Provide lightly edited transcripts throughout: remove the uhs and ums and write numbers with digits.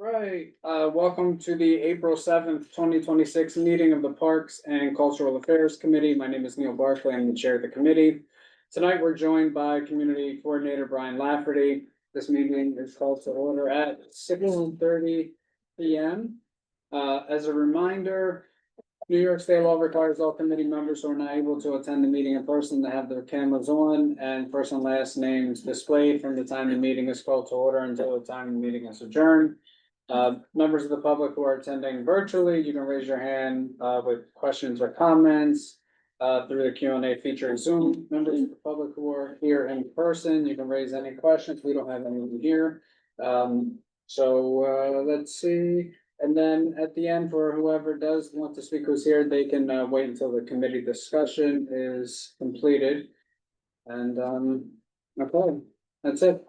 Right, welcome to the April 7th, 2026 meeting of the Parks and Cultural Affairs Committee. My name is Neil Barclay. I'm the chair of the committee. Tonight, we're joined by Community Coordinator Brian Lafferty. This meeting is called to order at 6:30 p.m. As a reminder, New York State law requires all committee members who are not able to attend the meeting in person to have their cameras on and first and last names displayed from the time the meeting is called to order until the time the meeting is adjourned. Members of the public who are attending virtually, you can raise your hand with questions or comments through the Q&A feature in Zoom. Members of the public who are here in person, you can raise any questions. We don't have anyone here. Let's see. And then at the end, for whoever does want to speak who's here, they can wait until the committee discussion is completed. And okay, that's it.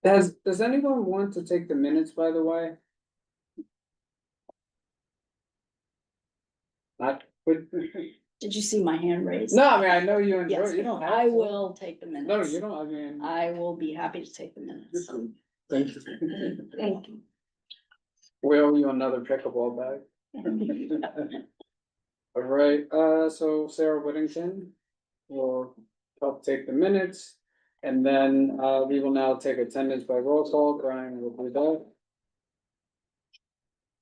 Does anyone want to take the minutes, by the way? Not with. Did you see my hand raised? No, I mean, I know you enjoy, Yes, you don't have I to. will take the minutes. No, you don't, I mean. I will be happy to take the minutes. Thank you. Thank you. We owe you another pickleball bag. All right, so Sarah Whittington will help take the minutes. And then we will now take attendance by roll call. Brian will do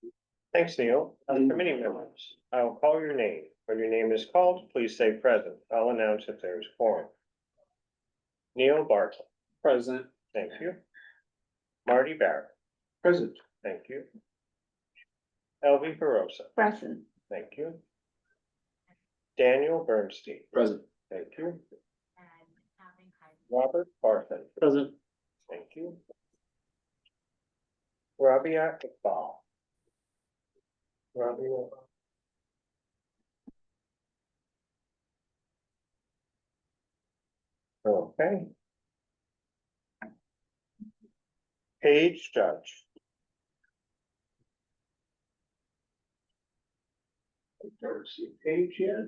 that. Thanks, Neil. Committee members, I will call your name. When your name is called, please say present. I'll announce if there is quorum. Neil Bartlett. Present. Thank you. Marty Barrett. Present. Thank you. Elvie Perosa. Present. Thank you. Daniel Bernstein. Present. Thank you. Robert Parson. Present. Thank you. Rabia Iqbal. Rabia. Okay. Paige Judge. I don't see Paige yet.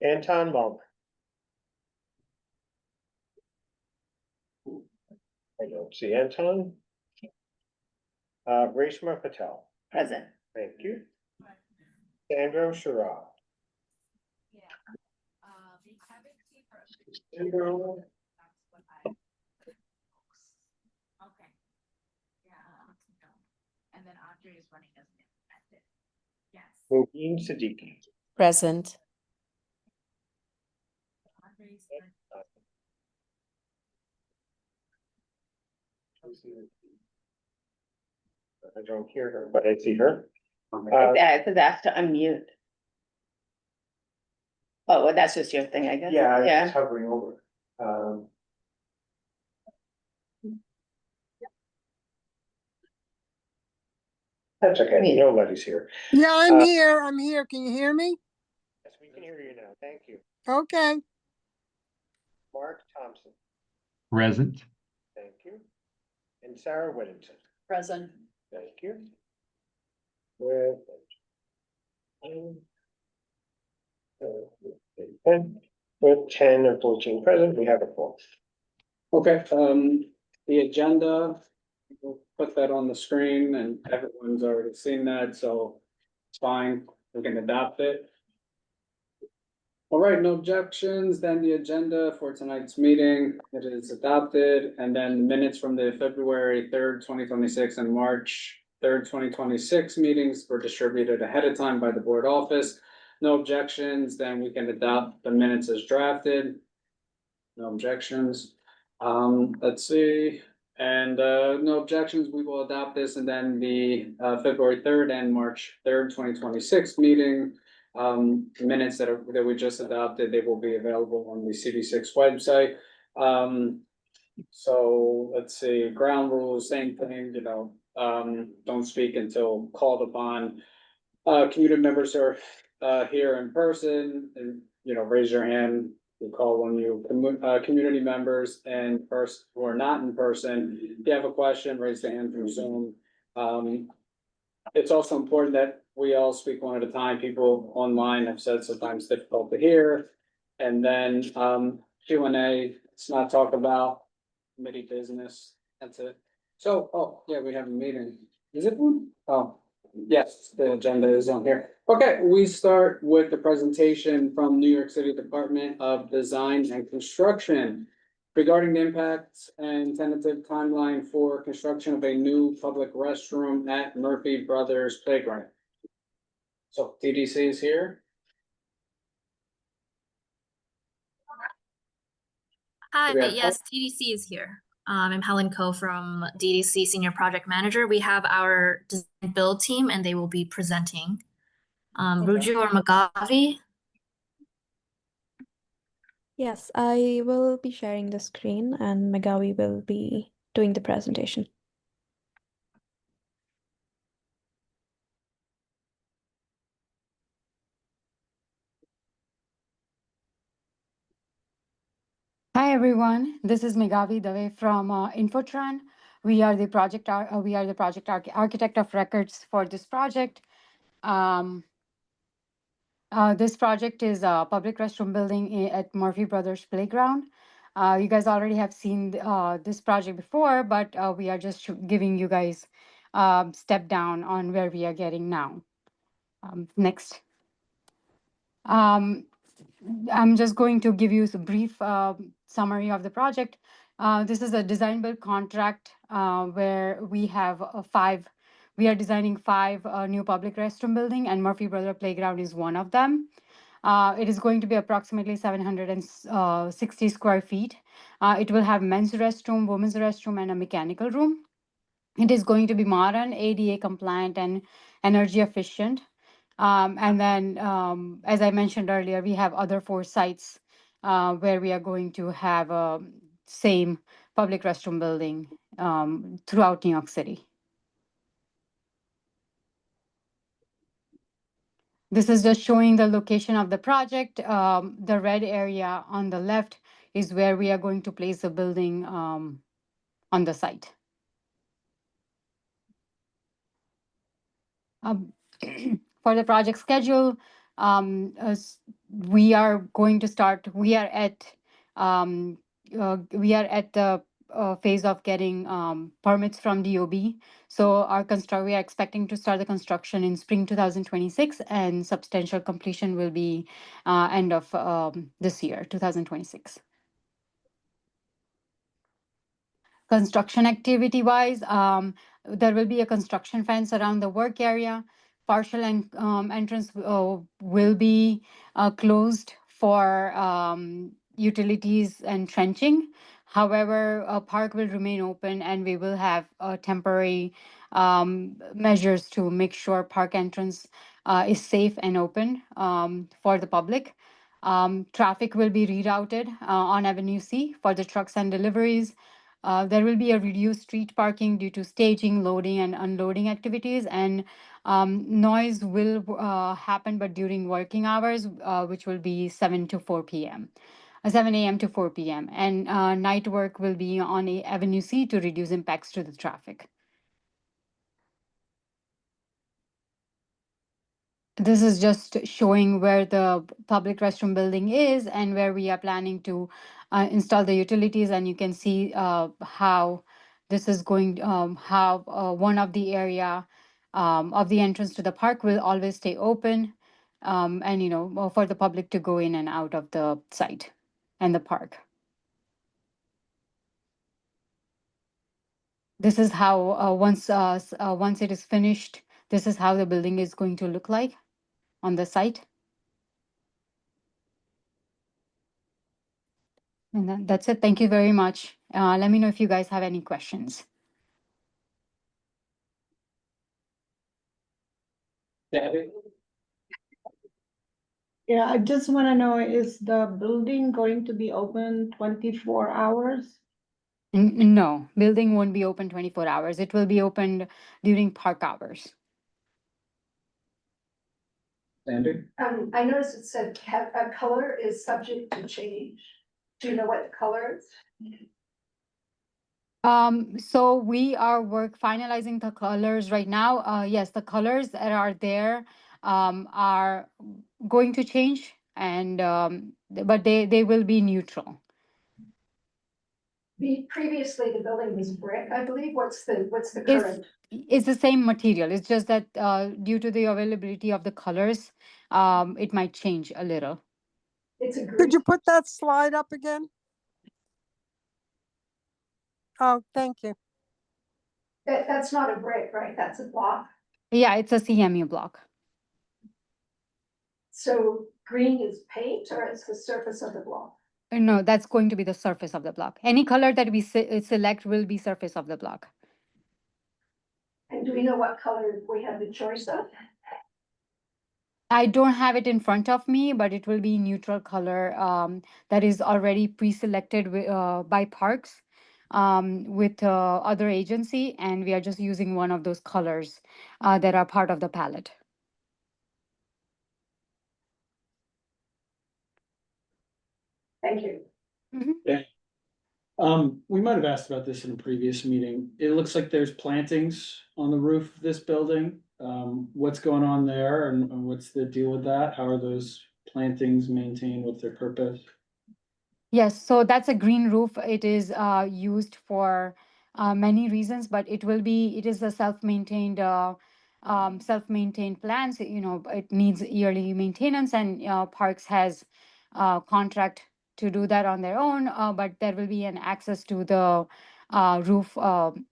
Anton Mulner. I don't see Anton. Reshma Patel. Present. Thank you. Sandro Sherrod. Sandro. Okay. Yeah, and then Audrey is running as an independent. Yes. Mubin Siddiqui. Present. Audrey's. I don't hear her, but I see her. It's asked to unmute. Oh, well, that's just your thing, I guess. Yeah, it's hovering over. That's okay, nobody's here. Yeah, I'm here. I'm here. Can you hear me? Yes, we can hear you now, thank you. Okay. Mark Thompson, Present. thank you. And Sarah Whittington, Present. thank you. With 10 or 14 present, we have a quorum. Okay, the agenda, we'll put that on the screen and everyone's already seen that, so it's fine, we can adopt it. All right, no objections, then the agenda for tonight's meeting, it is adopted, and then the minutes from the February 3rd, 2026 and March 3rd, 2026 meetings were distributed ahead of time by the board office. No objections, then we can adopt the minutes as drafted. No objections. Let's see, and no objections, we will adopt this, and then the February 3rd and March 3rd, 2026 meeting. Minutes that we just adopted, they will be available on the CD6 website. So let's see, ground rules, same thing, don't speak until called upon. Community members are here in person, and raise your hand. We call on you. Community members and first who are not in person, if you have a question, raise the hand through Zoom. It's also important that we all speak one at a time. People online have said sometimes difficult to hear. And then Q&A let's not talk about committee business, that's it. So, oh, yeah, we have a meeting, is it one? Oh, yes, the agenda is on here. Okay, we start with the presentation from New York City Department of Design and Construction regarding the impacts and tentative timeline for construction of a new public restroom at Murphy Brothers Playground. So TDC is here. Hi, We have- yes, TDC is here. I'm Helen Ko from DDC Senior Project Manager. We have our design build team and they will be presenting. Ruju or Magavi? Yes, I will be sharing the screen and Megawi will be doing the presentation. Hi everyone, this is Megavi Dave from Infotron. We are the architect of records for this project. This project is a public restroom building at Murphy Brothers Playground. You guys already have seen this project before, but we are just giving you guys step down on where we are getting now. Next. I'm just going to give you a brief summary of the project. This is a design build contract where we have we are designing five new public restroom building and Murphy Brother Playground is one of them. It is going to be approximately 760 square feet. It will have men's restroom, women's restroom, and a mechanical room. It is going to be modern, ADA compliant, and energy efficient. And then, as I mentioned earlier, we have other four sites where we are going to have same public restroom building throughout New York City. This is just showing the location of the project. The red area on the left is where we are going to place the building on the site. For the project schedule, we are going to start. We are at the phase of getting permits from DOB. So we are expecting to start the construction in spring 2026, and substantial completion will be end of this year, 2026. Construction activity wise, there will be a construction fence around the work area. Partial entrance will be closed for utilities and trenching. However, a park will remain open and we will have temporary measures to make sure park entrance is safe and open for the public. Traffic will be rerouted on Avenue C for the trucks and deliveries. There will be a reduced street parking due to staging, loading, and unloading activities, and noise will happen, but during working hours, which will be 7 to 4 p.m. 7 a.m. to 4 p.m. And night work will be on Avenue C to reduce impacts to the traffic. This is just showing where the public restroom building is and where we are planning to install the utilities. And you can see how this is going, how one of the area of the entrance to the park will always stay open. And, for the public to go in and out of the site and the park. This is how, once it is finished, this is how the building is going to look like on the site. And that's it. Thank you very much. Let me know if you guys have any questions. Debbie? Yeah, I just want to know, is the building going to be open 24 hours? No, building won't be open 24 hours. It will be opened during park hours. Sandy? I noticed it said color is subject to change. Do you know what the color is? So we are finalizing the colors right now. Yes, the colors that are there are going to change, and but they will be neutral. Previously, the building was brick, I believe. What's the It's current? it's the same material. It's just that due to the availability of the colors, it might change a little. It's a green. Could you put that slide up again? Oh, thank you. That's not a brick, right? That's a block. Yeah, it's a CMU block. So green is paint or it's the surface of the block? No, that's going to be the surface of the block. Any color that we select will be surface of the block. And do we know what color we have the choice of? I don't have it in front of me, but it will be neutral color that is already pre-selected by Parks with other agency, and we are just using one of those colors that are part of the palette. Thank you. We might have asked about this in a previous meeting. It looks like there's plantings on the roof of this building. What's going on there and what's the deal with that? How are those plantings maintained? What's their purpose? Yes, so that's a green roof. It is used for many reasons, but it is a self-maintained plants. You know, it needs yearly maintenance, and Parks has contract to do that on their own. But there will be an access to the roof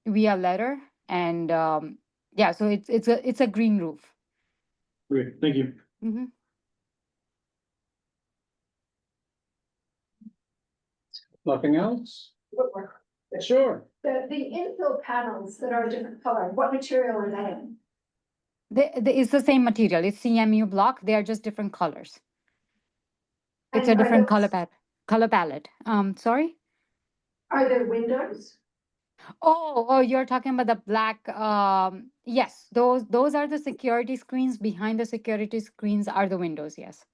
via letter, and yeah, so it's a green roof. Great, thank you. Mhm. Nothing else? Sure. The infill panels that are different color, what material are they in? It's the same material. It's CMU block. They are just different colors. It's a And are different those- color palette. Sorry? Are there windows? Oh, you're talking about the black. Yes, those are the security screens. Behind the security screens are the windows. Yes.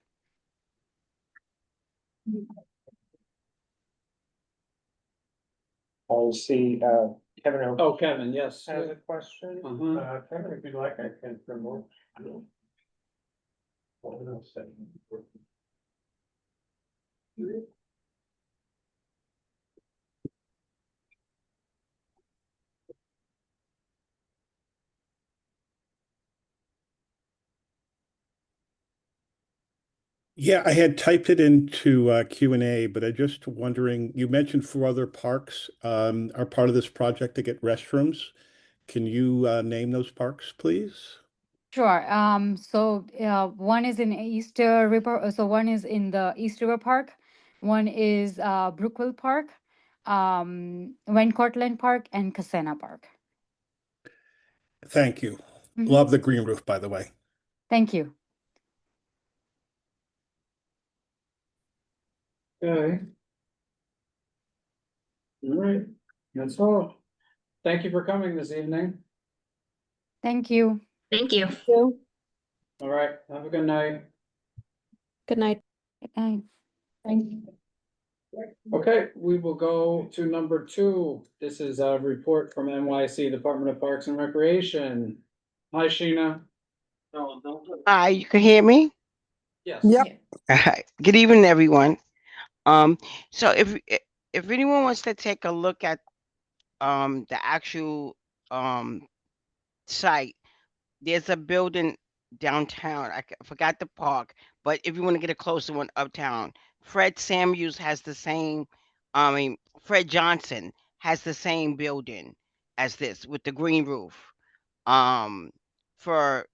I see, Kevin. Oh, Kevin, yes. Has a question? Uh-huh. Kevin, if you'd like, I can promote. Yeah, I had typed it into Q&A, but I'm just wondering, you mentioned 4 other parks are part of this project to get restrooms. Can you name those parks, please? Sure. So one is in East River. So one is in the East River Park. One is Brookville Park, Van Cortlandt Park, and Casena Park. Thank you. Mhm. Love the green roof, by the way. Thank you. Okay. All right, that's all. Thank you for coming this evening. Thank you. Thank you. All right, have a good night. Good night. Good night. Thank you. Okay, we will go to number 2. This is a report from NYC Department of Parks and Recreation. Hi, Sheena. Hi, you can hear me? Yes. Yep. Good evening, everyone. So if anyone wants to take a look at the actual site, there's a building downtown. I forgot the park, but if you want to get a closer one uptown, Fred Samuels has the same. Fred Johnson has the same building as this with the green roof. For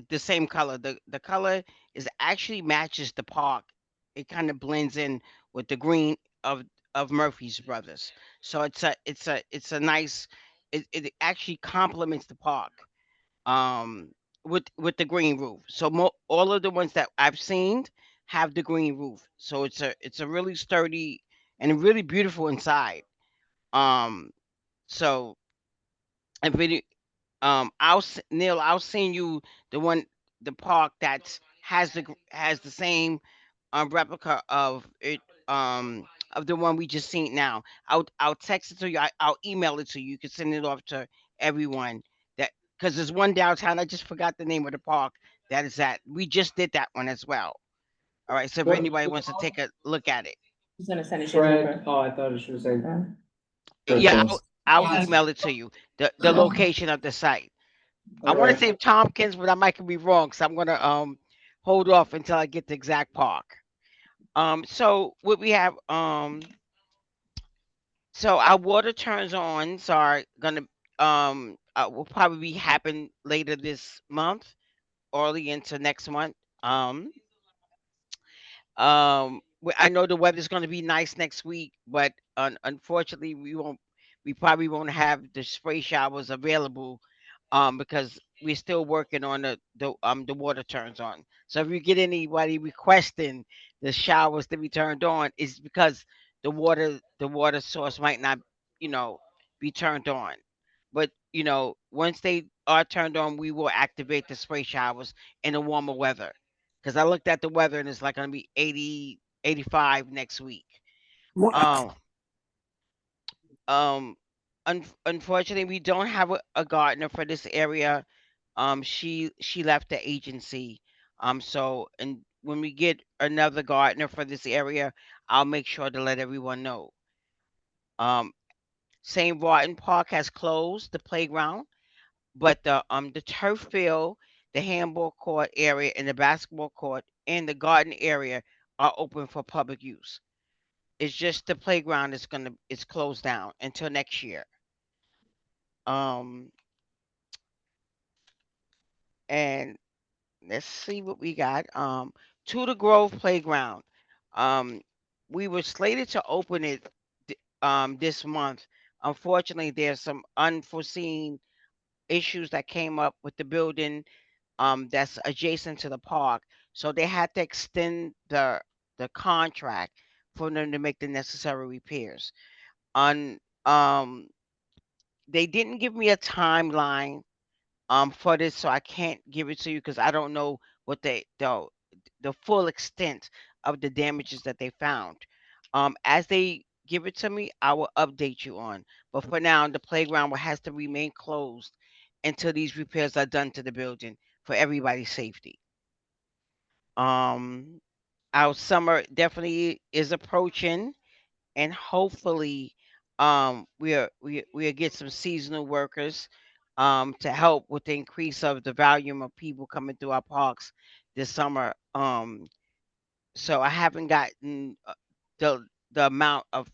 the same color. The color is actually matches the park. It kind of blends in with the green of Murphy's Brothers. So it's a nice. It actually complements the park. With the green roof. So all of the ones that I've seen have the green roof. So it's a really sturdy and really beautiful inside. So if it Neil, I'll send you the park that has the same replica of it of the one we just seen now. I'll text it to you. I'll email it to you. You can send it off to everyone that because there's one downtown. I just forgot the name of the park that is at. We just did that one as well. All right. So if anybody wants to take a look at it. She's gonna send it to Fred, oh, I thought she was saying, Yeah, I'll Yeah. email it to you, the location of the site. I want to okay, say Tompkins, but I might be wrong, so I'm gonna hold off until I get the exact park. So what we have, so our water turns on, so are gonna will probably happen later this month, early into next month. I know the weather's going to be nice next week, but unfortunately, we probably won't have the spray showers available, because we're still working on the water turns on. So if you get anybody requesting the showers to be turned on, it's because the water source might not, you know, be turned on. But once they are turned on, we will activate the spray showers in the warmer weather. Because I looked at the weather and it's like going to be 80, 85 next week. Wow. Um, Unfortunately, we don't have a gardener for this area. She left the agency. So and when we get another gardener for this area, I'll make sure to let everyone know. Um, St. Barton Park has closed the playground, but the turf field, the handball court area, and the basketball court and the garden area are open for public use. It's just the playground is closed down until next year. Um, and let's see what we got. Tudor Grove Playground. Um, we were slated to open it this month. Unfortunately, there's some unforeseen issues that came up with the building that's adjacent to the park. So they had to extend the contract for them to make the necessary repairs. On They didn't give me a timeline for this, so I can't give it to you because I don't know what the full extent of the damages that they found. As they give it to me, I will update you on. But for now, the playground will has to remain closed until these repairs are done to the building for everybody's safety. Um, our summer definitely is approaching, and hopefully, we'll get some seasonal workers to help with the increase of the volume of people coming through our parks this summer. So I haven't gotten the amount of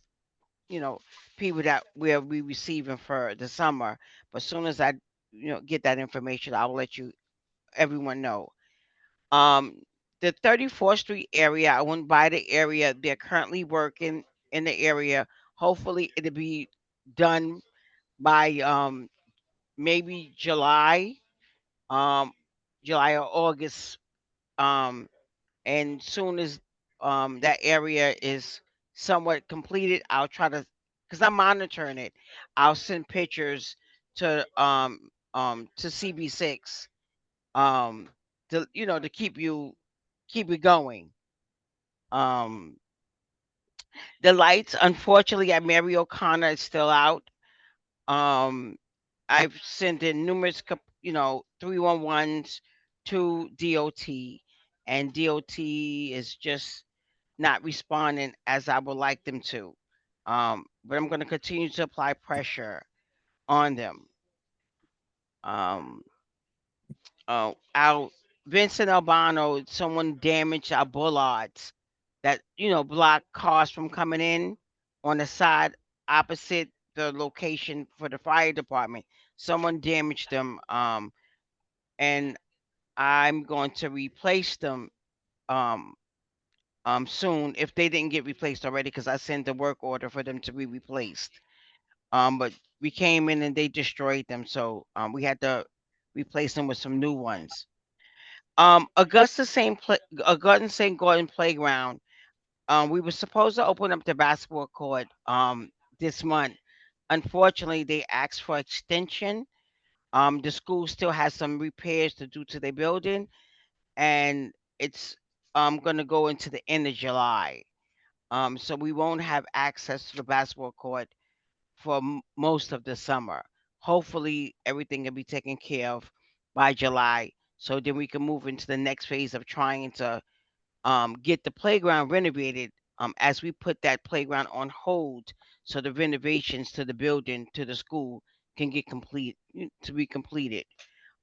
people that we'll be receiving for the summer, but as soon as I get that information, I will let everyone know. Um, the 34th Street area, I went by the area. They're currently working in the area. Hopefully, it'll be done by maybe um, July or August. And soon as that area is somewhat completed, I'll try because I'm monitoring it. I'll send pictures to CB6 to keep it going. Um, the lights, unfortunately, at Mary O'Connor is still out. Um, I've sent in numerous, 311s to DOT, and DOT is just not responding as I would like them to. But I'm going to continue to apply pressure on them. Our Vincent Albano, someone damaged our bollards that block cars from coming in on the side opposite the location for the fire department. Someone damaged them, and I'm going to replace them um, soon if they didn't get replaced already, because I sent a work order for them to be replaced. But we came in and they destroyed them, so we had to replace them with some new ones. Augusta St. Gordon Playground. We were supposed to open up the basketball court this month. Unfortunately, they asked for extension. The school still has some repairs to do to their building, and it's gonna go into the end of July. So we won't have access to the basketball court for most of the summer. Hopefully, everything can be taken care of by July, so then we can move into the next phase of trying to get the playground renovated as we put that playground on hold, so the renovations to the building, to the school can get to be completed.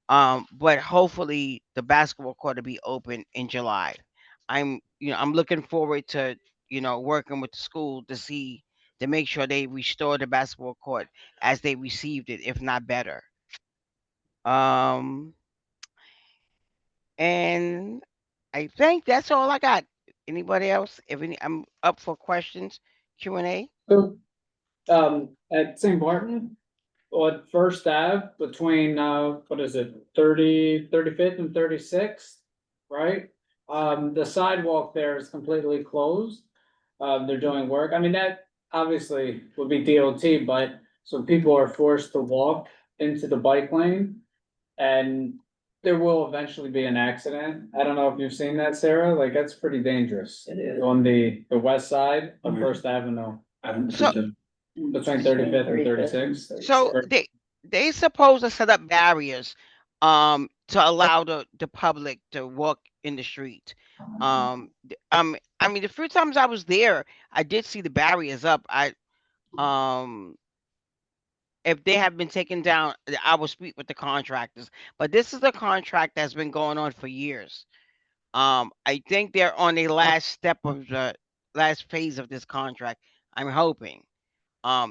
But hopefully the basketball court will be open in July. I'm looking forward to, working with the school to make sure they restore the basketball court as they received it, if not better. Um, and I think that's all I got. Anybody else? I'm up for questions, Q&A. So, at St. Martin, on First Ave between, what is it, 35th and 36th, right? The sidewalk there is completely closed. They're doing work. I mean, that obviously would be DOT, but so people are forced to walk into the bike lane. And there will eventually be an accident. I don't know if you've seen that, Sarah, like that's pretty dangerous. It is. On the west side of First Avenue, So, between 35th and 36th. so they supposed to set up barriers, to allow the public to walk in the street. I mean, the few times I was there, I did see the barriers up. If they have been taken down, I will speak with the contractors. But this is a contract that's been going on for years. I think they're on the last step of the last phase of this contract. I'm hoping.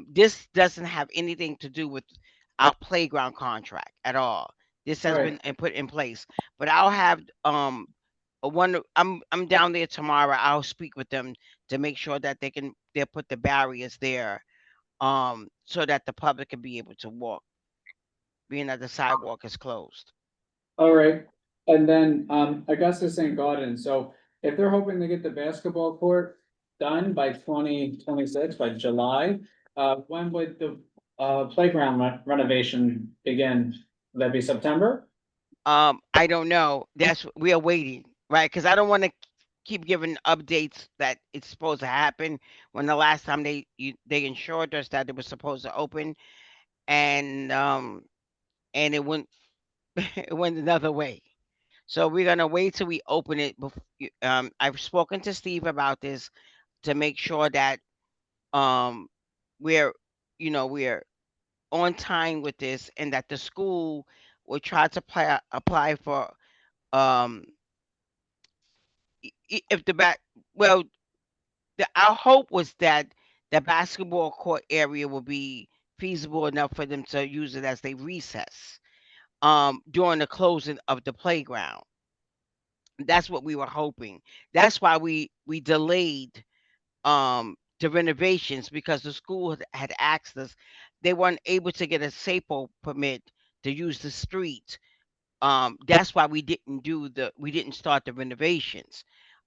This doesn't have anything to do with our playground contract at all. This has Right. been put in place. But I'll have I'm down there tomorrow. I'll speak with them to make sure that they'll put the barriers there, so that the public can be able to walk, being that the sidewalk is closed. All right, and then, Augusta St. Gaudens, so if they're hoping to get the basketball court done by 2026, by July, when would the, playground renovation begin? Would that be September? I don't know. We are waiting, right? Because I don't want to keep giving updates that it's supposed to happen when the last time they assured us that it was supposed to open, and it went it went another way. So we're gonna wait till we open it. I've spoken to Steve about this to make sure that um we're we're on time with this, and that the school will try to apply for, um if the back well our hope was that the basketball court area will be feasible enough for them to use it as they recess, during the closing of the playground. That's what we were hoping. That's why we delayed the renovations, because the school had asked us. They weren't able to get a SAPO permit to use the street. That's why we didn't start the renovations.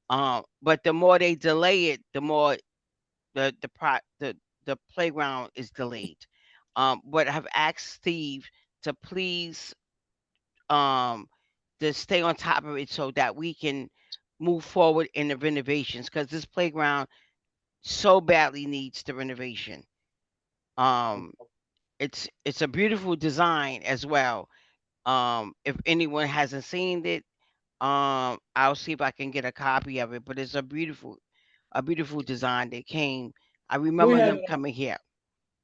But the more they delay it, the more the playground is delayed. But I've asked Steve to please, to stay on top of it so that we can move forward in the renovations, because this playground so badly needs the renovation. It's a beautiful design as well. If anyone hasn't seen it, I'll see if I can get a copy of it. But it's a beautiful design. I remember have them it- coming here.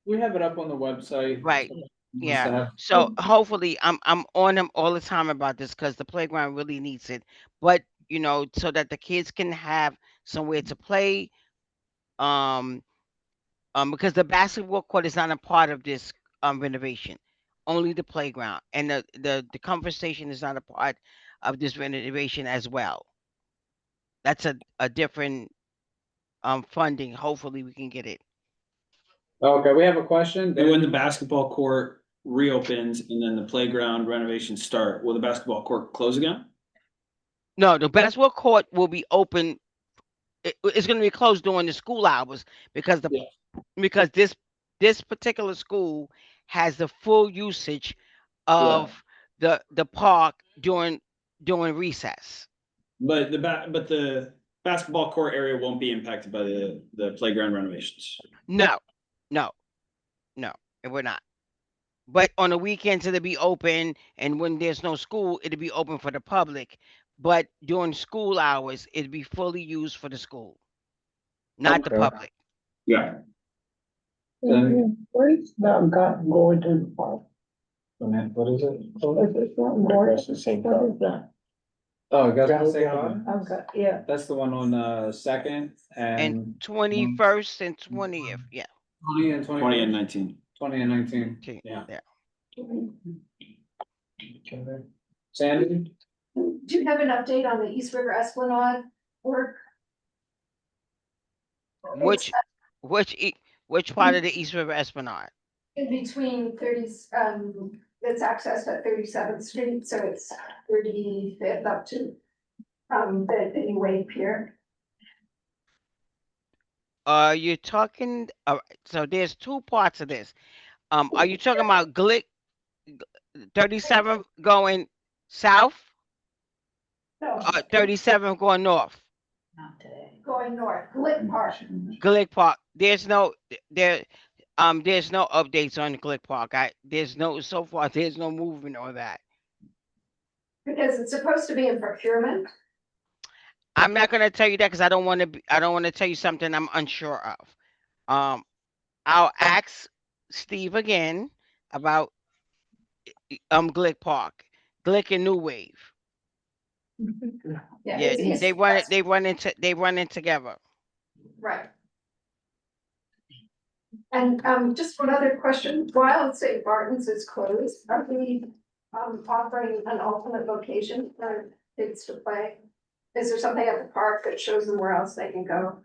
We have it up on the website. Right. Must Yeah. have- So hopefully I'm on them all the time about this, because the playground really needs it. But so that the kids can have somewhere to play. Um, because the basketball court is not a part of this renovation, only the playground, and the conversation is not a part of this renovation as well. That's a different funding. Hopefully we can get it. Okay, we have a question. And when the basketball court reopens and then the playground renovations start, will the basketball court close again? No, the basketball court will be open. It's going to be closed during the school hours, because because this particular school has the full usage of the park during recess. But the basketball court area won't be impacted by the playground renovations. No, we're not. But on the weekends it'll be open, and when there's no school, it'll be open for the public. But during school hours, it'll be fully used for the school. not the Okay. public. Yeah. Then- Where's the Gordon Park? What is it? Is it not Augusta St. What Clair. is that? Oh, Augusta St. Cloud? Okay, yeah. That's the one on second And and 21st and 20th, yeah. 20 and 20 and 19. 20 and 19. Okay, Yeah. yeah. Sandy? Do you have an update on the East River Esplanade work? Which part of the East River Esplanade? In between it's accessed at 37th Street, so it's 35th up to, the new Wave Pier. You're talking, so there's two parts of this. Are you talking about Glick 37 going south? No, 37 going north? going north, Glick Park. Glick Park, there's no updates on the Glick Park. So far, there's no movement on that. Because it's supposed to be in procurement. I'm not gonna tell you that because I don't want to tell you something I'm unsure of. I'll ask Steve again about Glick Park, Glick and New Wave. Yeah, Yeah, it's- they run in together. Right. And just one other question, while St. Barton's is closed, are we offering an alternate location for kids to play? Is there something at the park that shows them where else they can go?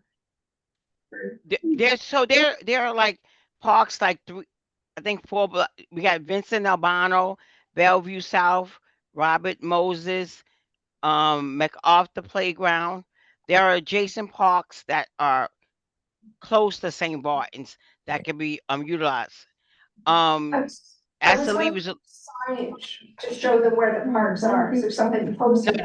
There are like parks like four. We got Vincent Albano, Bellevue South, Robert Moses, MacArthur Playground. There are adjacent parks that are close to St. Barton's that can be utilized. As the lead was Signage to show them where the parks are, is there something posted?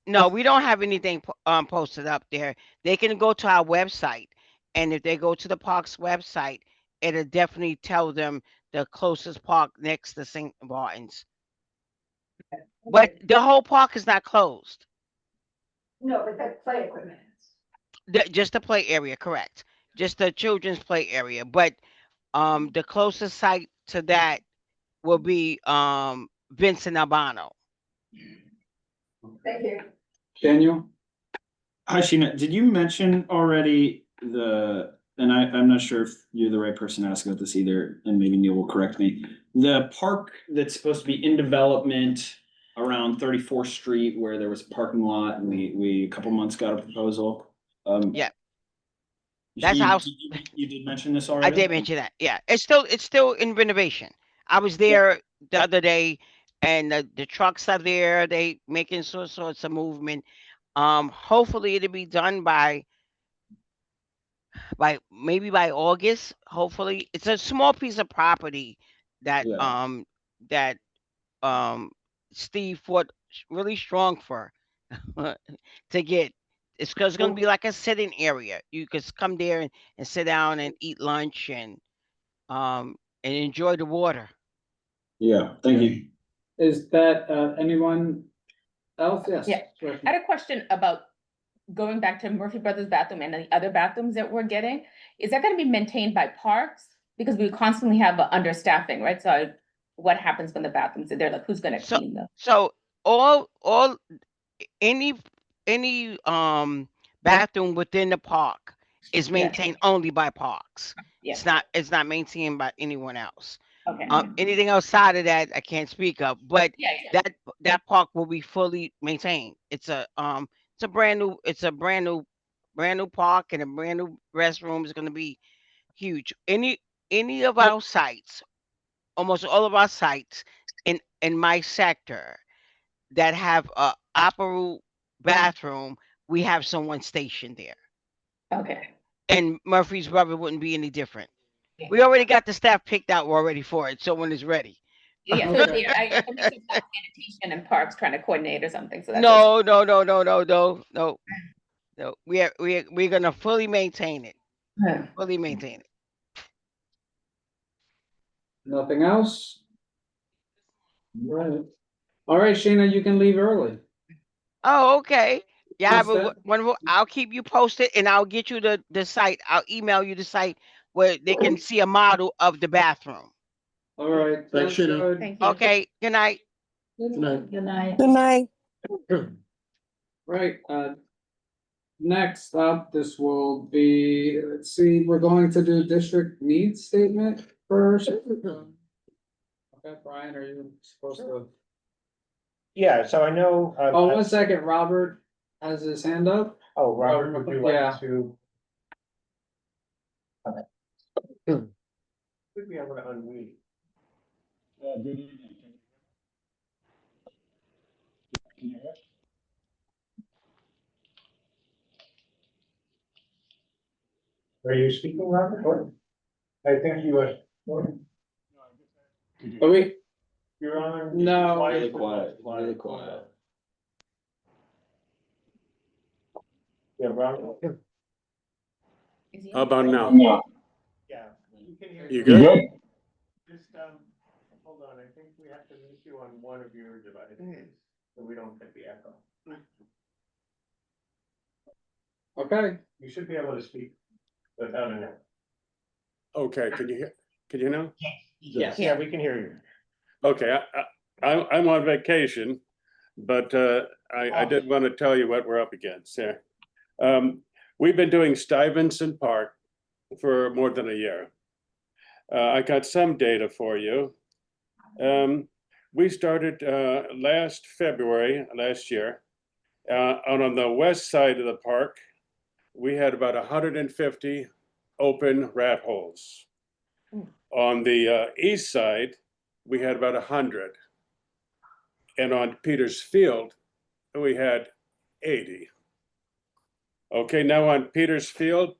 no, we don't have anything posted up there. They can go to our website, and if they go to the park's website, it'll definitely tell them the closest park next to St. Barton's. But the whole park is not closed. No, but that play equipment is. Just the play area, correct? Just the children's play area. But the closest site to that will be Vincent Albano. Thank you. Daniel? Hi, Sheena. Did you mention already and I'm not sure if you're the right person to ask about this either, and maybe Neil will correct me. The park that's supposed to be in development around 34th Street where there was a parking lot and we a couple months got a proposal. Yeah. That's how you did mention this already? I did mention that. Yeah. It's still in renovation. I was there the other day and the trucks are there. They making sorts of movement. Hopefully it'll be done by August. Hopefully it's a small piece of property that Steve fought really strong for to get. It's going to be like a sitting area. You could come there and sit down and eat lunch and enjoy the water. Yeah, thank you. Is that anyone else? Yes. Yeah. I had a question about going back to Murphy Brothers bathroom and the other bathrooms that we're getting. Is that gonna be maintained by parks? Because we constantly have understaffing, right? So what happens when the bathrooms are there? Like, who's gonna clean them? So any bathroom within the park is maintained only by parks. It's not maintained by anyone else. Okay. Anything outside of that, I can't speak of, but that park will be fully maintained. It's a brand new park and a brand new restroom is going to be huge. Any of our sites, almost all of our sites in my sector that have a opera bathroom, we have someone stationed there. Okay. And Murphy's Brother wouldn't be any different. We already got the staff picked out already for it, so when it's ready. Yeah, so I sanitation and parks trying to coordinate or something. So that's No. We're gonna fully maintain it. Fully maintain it. Nothing else? All right, Sheena, you can leave early. Oh, okay. Yeah, What's but that? wonderful. I'll keep you posted and I'll get you the site. I'll email you the site where they can see a model of the bathroom. All right. Thanks, sounds Sheena. good. Thank you. Okay, good night. Good night. Good night. Right, next up, this will be, let's see, we're going to do district needs statement first. Okay, Brian, are you supposed to? Yeah, so I know. Oh, 1 second, Robert has his hand up. Oh, Robert, would you Yeah. like to? Should be able to unmute. Good evening. Can you hear? Are you speaking, Robert? I think you were. Are we? You're on. No. Really quiet, really quiet. Yeah, Robert. Is he How on? about now? Yeah. You can hear. You good? Just, hold on, I think we have to mute you on one of your devices, so we don't get the echo. Okay, You should be able to speak without an echo. Okay, can you hear? Can you now? Yes, yeah, we can hear you. Okay, I'm on vacation, but I did want to tell you what we're up against here. We've been doing Stuyvesant Park for more than a year. I got some data for you. We started last February last year. On the west side of the park, we had about 150 open rat holes. On the east side, we had about 100. And on Peters Field, we had 80. Okay, now on Peters Field,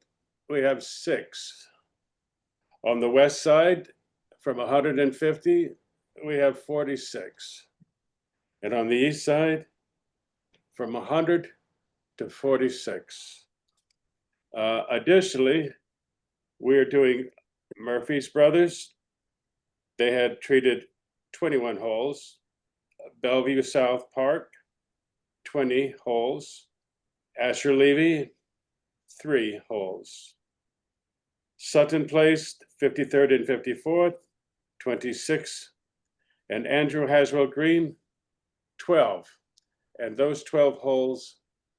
we have 6. On the west side, from 150, we have 46. And on the east side, from 100 to 46. Additionally, we're doing Murphy's Brothers. They had treated 21 holes. Bellevue South Park, 20 holes. Asher Levy, 3 holes. Sutton Place, 53rd and 54th, 26. And Andrew Haswell Green, 12. And those 12 holes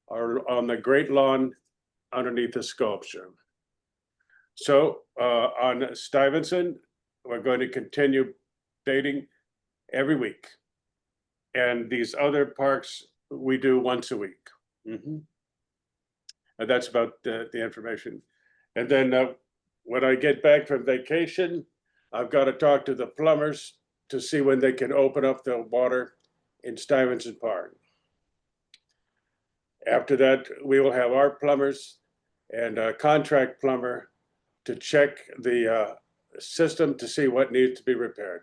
are on the Great Lawn underneath the sculpture. So on Stuyvesant, we're going to continue baiting every week. And these other parks, we do once a week. And that's about the information. And then when I get back from vacation, I've got to talk to the plumbers to see when they can open up the water in Stuyvesant Park. After that, we will have our plumbers and a contract plumber to check the system to see what needs to be repaired.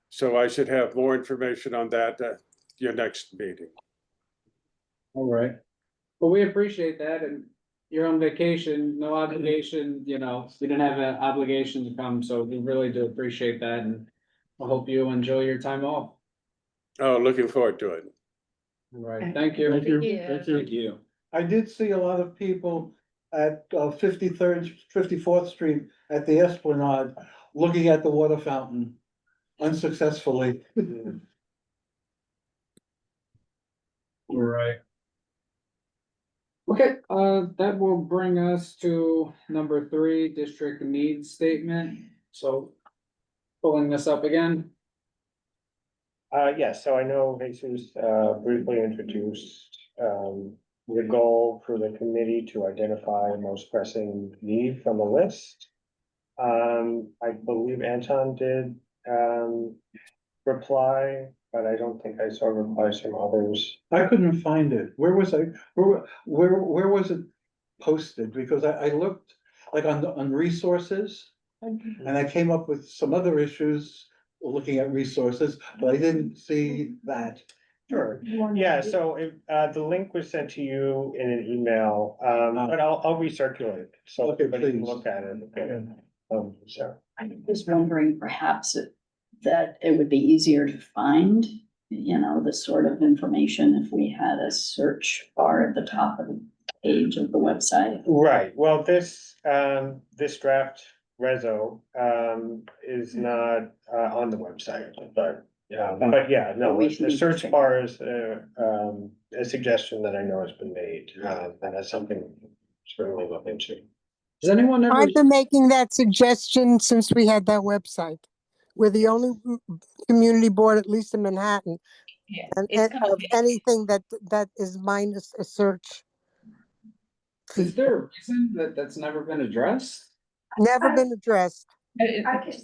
So I should have more information on that at your next meeting. all right. Well, we appreciate that, and you're on vacation, no obligation, you know, you didn't have an obligation to come, so we really do appreciate that, and I hope you enjoy your time off. Oh, looking forward to it. All right, thank you. Thank you. I did see a lot of people at 53rd, 54th Street at the Esplanade looking at the water fountain unsuccessfully. All right. Okay, that will bring us to number 3, district needs statement. So pulling this up again. Yes, so I know Jesus briefly introduced the goal for the committee to identify the most pressing need from the list. I believe Anton did reply, but I don't think I saw replies from others. I couldn't find it. Where was I? Where was it posted? Because I looked like on resources and I came up with some other issues looking at resources, but I didn't see that. Sure, yeah, so the link was sent to you in an email, but I'll recirculate it, so Okay, everybody can please. look at it. So. I was wondering perhaps that it would be easier to find you know, this sort of information if we had a search bar at the top of the page of the website. Right, well, this draft reso, is not, on the website, but yeah, no, We should the need to search figure bar is, a suggestion that I know has been made, and that's something to certainly look into. Does anyone ever? I've been making that suggestion since we had that website. We're the only community board, at least in Manhattan, Yeah, and it's coming. of anything that is minus a search. Is there a reason that that's never been addressed? Never been addressed.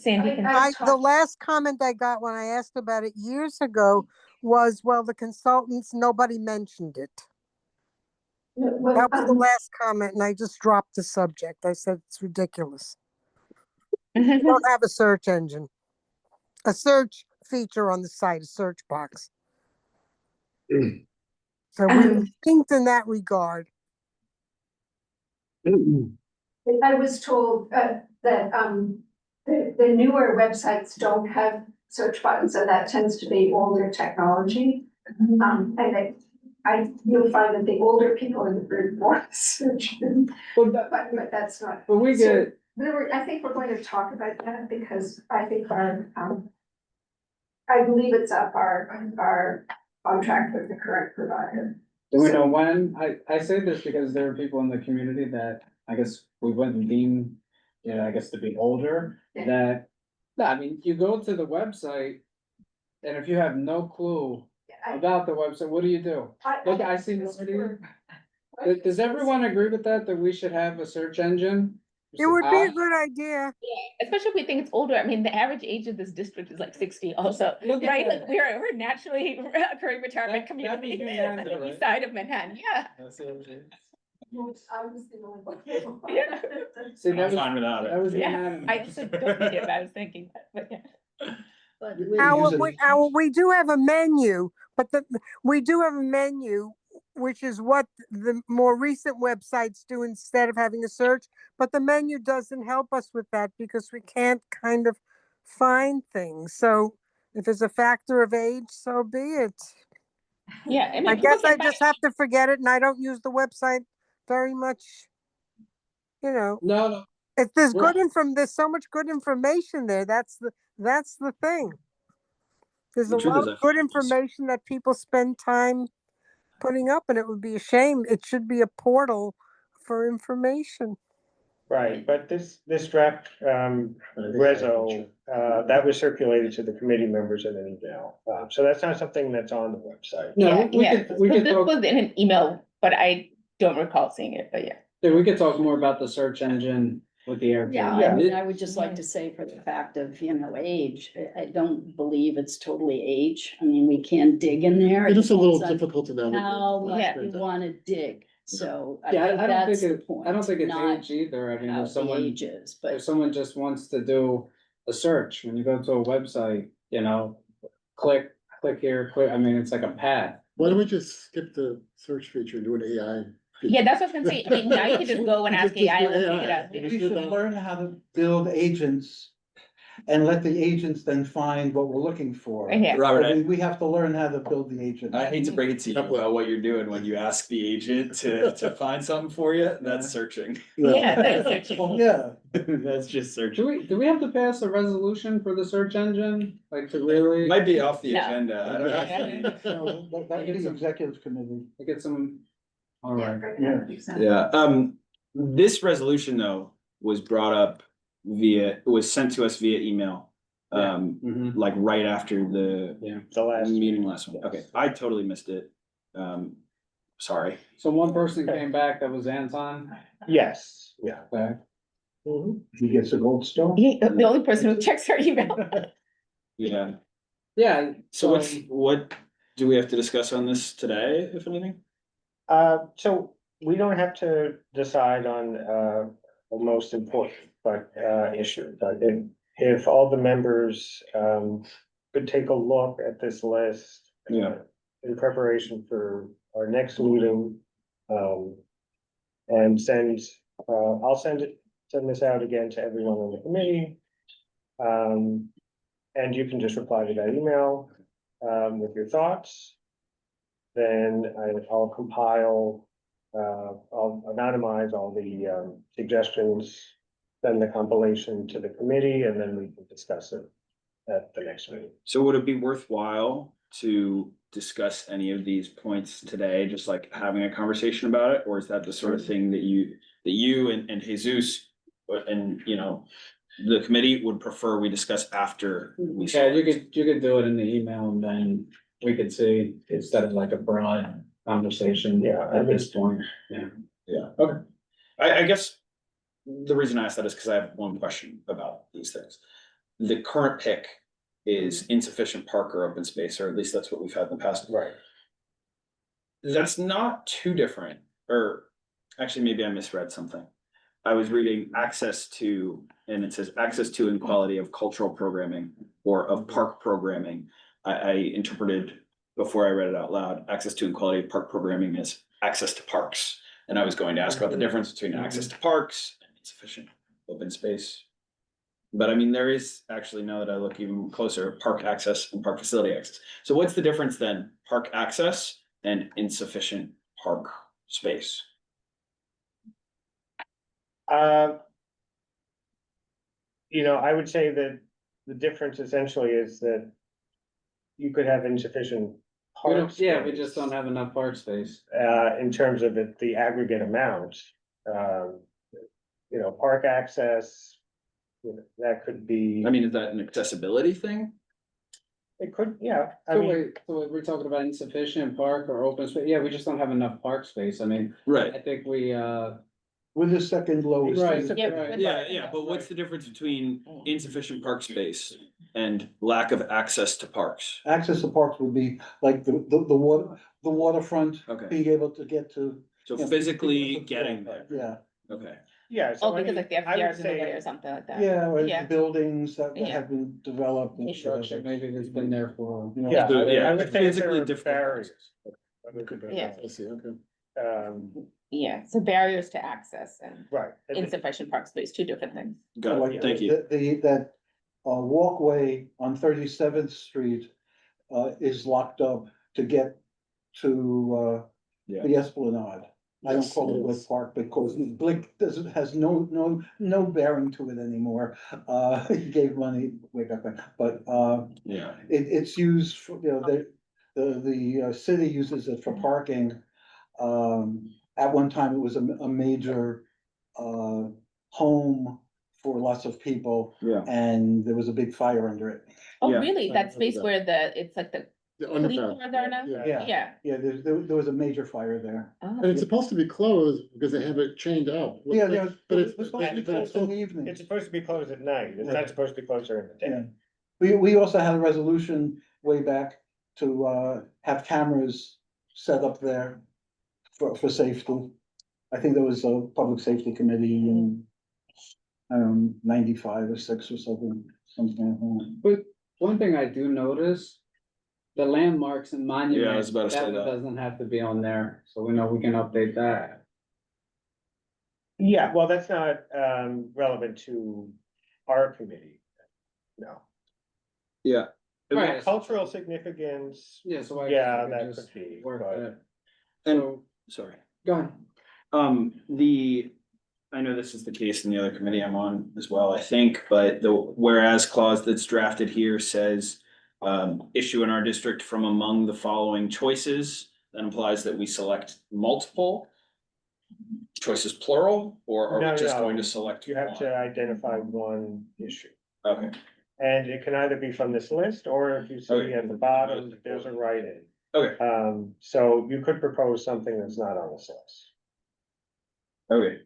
Sandy can. The last comment I got when I asked about it years ago was, well, the consultants, nobody mentioned it. That was the last comment, and I just dropped the subject. I said, it's ridiculous. We don't have a search engine. A search feature on the site, a search box. So we're distinct in that regard. I was told that the newer websites don't have search buttons, and that tends to be older technology. And you'll find that the older people in the group want to search them, but that's not. But we get. I think we're going to talk about that because I think I believe it's up our contract with the current provider. Do we know when? I say this because there are people in the community that I guess we wouldn't deem, you know, I guess to be older, that, I mean, you go to the website and if you have no clue about the website, what do you do? Look, I see nobody. Does everyone agree with that we should have a search engine? It would be a good idea. Yeah, especially if we think it's older. I mean, the average age of this district is like 60 also, Look at right? that. Like we're naturally occurring retirement community Manhattan, on the right? east side of Manhattan, yeah. Yeah. See, that was, fine without it. that was Yeah, Manhattan. I also don't think it, but I was thinking that, but yeah. But We do have a menu, but we do have a menu, which is what the more recent websites do instead of having a search. But the menu doesn't help us with that because we can't kind of find things. So if it's a factor of age, so be it. Yeah, I mean, I people guess can I buy- just have to forget it, and I don't use the website very much. You know, No. if there's Well- there's so much good information there. That's the thing. There's The a truth lot is, of good information that people spend time putting up, and it would be a shame. It should be a portal for information. Right, but this draft, reso, that was circulated to the committee members in an email, so that's not something that's on the website. No, Yeah, we yeah. could, we So could this talk, was in an email, but I don't recall seeing it, but yeah. yeah, we could talk more about the search engine with the air. yeah, I mean, I would just like to say for the fact of, you know, age, I don't believe it's totally age. I mean, we can dig in there. It is a little depends on difficult to navigate. how much Yeah. you wanna dig, so I Yeah, think I don't that's think the it, point. I don't think it's not age either. I mean, how if the someone, age is, if but someone just wants to do a search, when you go to a website, you know, click here, I mean, it's like a path. Why don't we just skip the search feature and do an AI? Yeah, that's what I was gonna say. I mean, now you can just go and ask Just do AI, let's pick it AI. up. Just We do should that. learn how to build agents and let the agents then find what we're looking for. Yeah. Robert, I mean, we have to learn how to build the agent. I hate to break it to you about what you're doing when you ask the agent to find something for you, that's searching. Yeah, that's searching. Yeah. That's just searching. Do we have to pass a resolution for the search engine? Like to really? Might be off the No. agenda, I don't know. No, that would be executive committee. To get some, all right. Yeah, this resolution though was brought up it was sent to us via email. Mhm. Like right after the The last. meeting last one. Okay, I totally missed it. Sorry. So one person came back, that was Anton. Yes, yeah. Okay. He gets a gold star. The only person who checks her email. Yeah, Yeah. so what do we have to discuss on this today, if anything? So we don't have to decide on, the most important, issue, but if all the members, could take a look at this list. Yeah. In preparation for our next meeting, and I'll send this out again to everyone on the committee. And you can just reply to that email. with your thoughts. Then I'll compile, I'll anonymize all the suggestions, send the compilation to the committee, and then we can discuss it at the next meeting. So would it be worthwhile to discuss any of these points today, just like having a conversation about it? Or is that the sort of thing that you and Jesus and, you know, the committee would prefer we discuss after we? Yeah, you could do it in the email and then we could see instead of like a broad conversation. Yeah, At this point, yeah. Yeah, okay. I guess the reason I asked that is because I have one question about these things. The current pick is insufficient park or open space, or at least that's what we've had in the past. Right. That's not too different, or actually, maybe I misread something. I was reading access to, and it says access to and quality of cultural programming or of park programming. I interpreted before I read it out loud, access to and quality of park programming as access to parks. And I was going to ask about the difference between access to parks and insufficient open space. But I mean, there is actually, now that I look even closer, park access and park facility access. So what's the difference then? Park access and insufficient park space? You know, I would say that the difference essentially is that you could have insufficient. We park don't, yeah, we space, just don't have enough park space. in terms of the aggregate amount. You know, park access, you know, that could be. I mean, is that an accessibility thing? It could, yeah, I So mean, wait, so we're talking about insufficient park or open space? Yeah, we just don't have enough park space. I mean, I Right. think we, We're the second lowest. Right. Yeah, but what's the difference between insufficient park space and lack of access to parks? Access to parks would be like the waterfront, Okay, being able to get to. so Yeah, physically people- getting there, Yeah, okay. yeah. so Oh, I because mean, like they have I would yards in the say- way or something like that. yeah, or Yeah. buildings that Yeah. have been developed. and structure, maybe that's been there for. You know, Yeah, So, yeah, I would say there physically are difficult barriers. Yeah. I see, okay. Yeah, so barriers to access and Right. insufficient park space, two different things. Got like it, thank you. that walkway on 37th Street is locked up to get to Yeah. the Esplanade. I don't Yes, call it it Blick is. Park because Blick has no bearing to it anymore. He gave money way back then, but Yeah, it's used for, you know, the city uses it for parking. At one time, it was a major home for lots of people, yeah, and there was a big fire under it. Oh, Yeah. really? I That remember space that. where it's like the The police underpass. cars are now? Yeah. Yeah. Yeah, there was a major fire there. And it's supposed to be closed because they have it chained up. Yeah, yeah, But it it's, was supposed to be but it's closed in still, the evening. It's supposed to be closed at night. It's Yeah. not supposed to be closed during the day. Yeah. We also had a resolution way back to have cameras set up there for safety. I think there was a public safety committee in, I don't know, 95 or 6 or something like that. But one thing I do notice, the landmarks and monuments. Yeah, I was about to say one that. Doesn't have to be on there, so we know we can update that. Yeah, well, that's not relevant to our committee. No. yeah. Right. Cultural significance, Yeah, so I. yeah, we could that just could be, work but that. And, So, sorry. go ahead. I know this is the case in the other committee I'm on as well, I think, but the whereas clause that's drafted here says. Issue in our district from among the following choices, that implies that we select multiple. Choices plural, or are No, we just no. going to select you have one? to identify one issue. Okay, And it can either be from this list, or if you see Okay. at the bottom, there's a write-in. okay, So you could propose something that's not on this list. okay.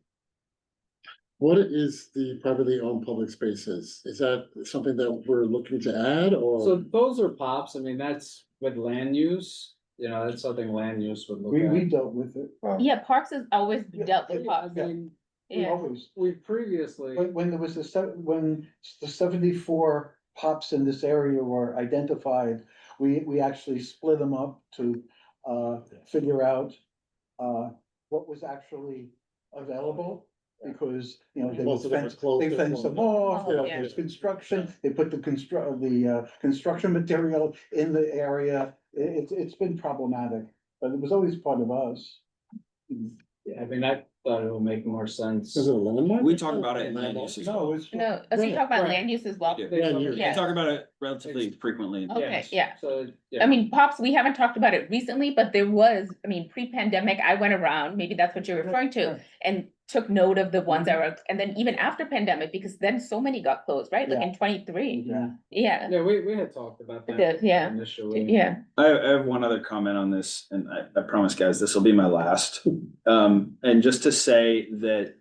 what is the privately owned public spaces? Is that something that we're looking to add or? So those are pops, I mean, that's with land use, you know, that's something land use would look We at. dealt with it. Yeah, parks has always Yeah, dealt with yeah, parks. yeah. We Yeah. always, We previously, when there was when the 74 pops in this area were identified, we actually split them up to figure out what was actually available. because, you know, Most of them are closed they this fenced them morning. off, Oh, yeah. there's construction, they put the construction material in the area. It's been problematic, but it was always part of us. Yeah, I mean, I thought it would make more sense. Is it a landmark? We talk about it in land use as well. No, it's. No, so you talk about land use as well? Yeah. Yeah, We Yeah. talk about it relatively frequently. Okay, Yes. yeah. So, I yeah, mean, Pops, we haven't talked about it recently, but there was, I mean, pre-pandemic, I went around, maybe that's what you're referring to, and took note of the ones that were, and then even after pandemic, because then so many got closed, right? Like in 23. Yeah. Yeah, yeah, we had talked about that. Yeah. Initially. yeah. I have one other comment on this, and I promise, guys, this will be my last. And just to say that,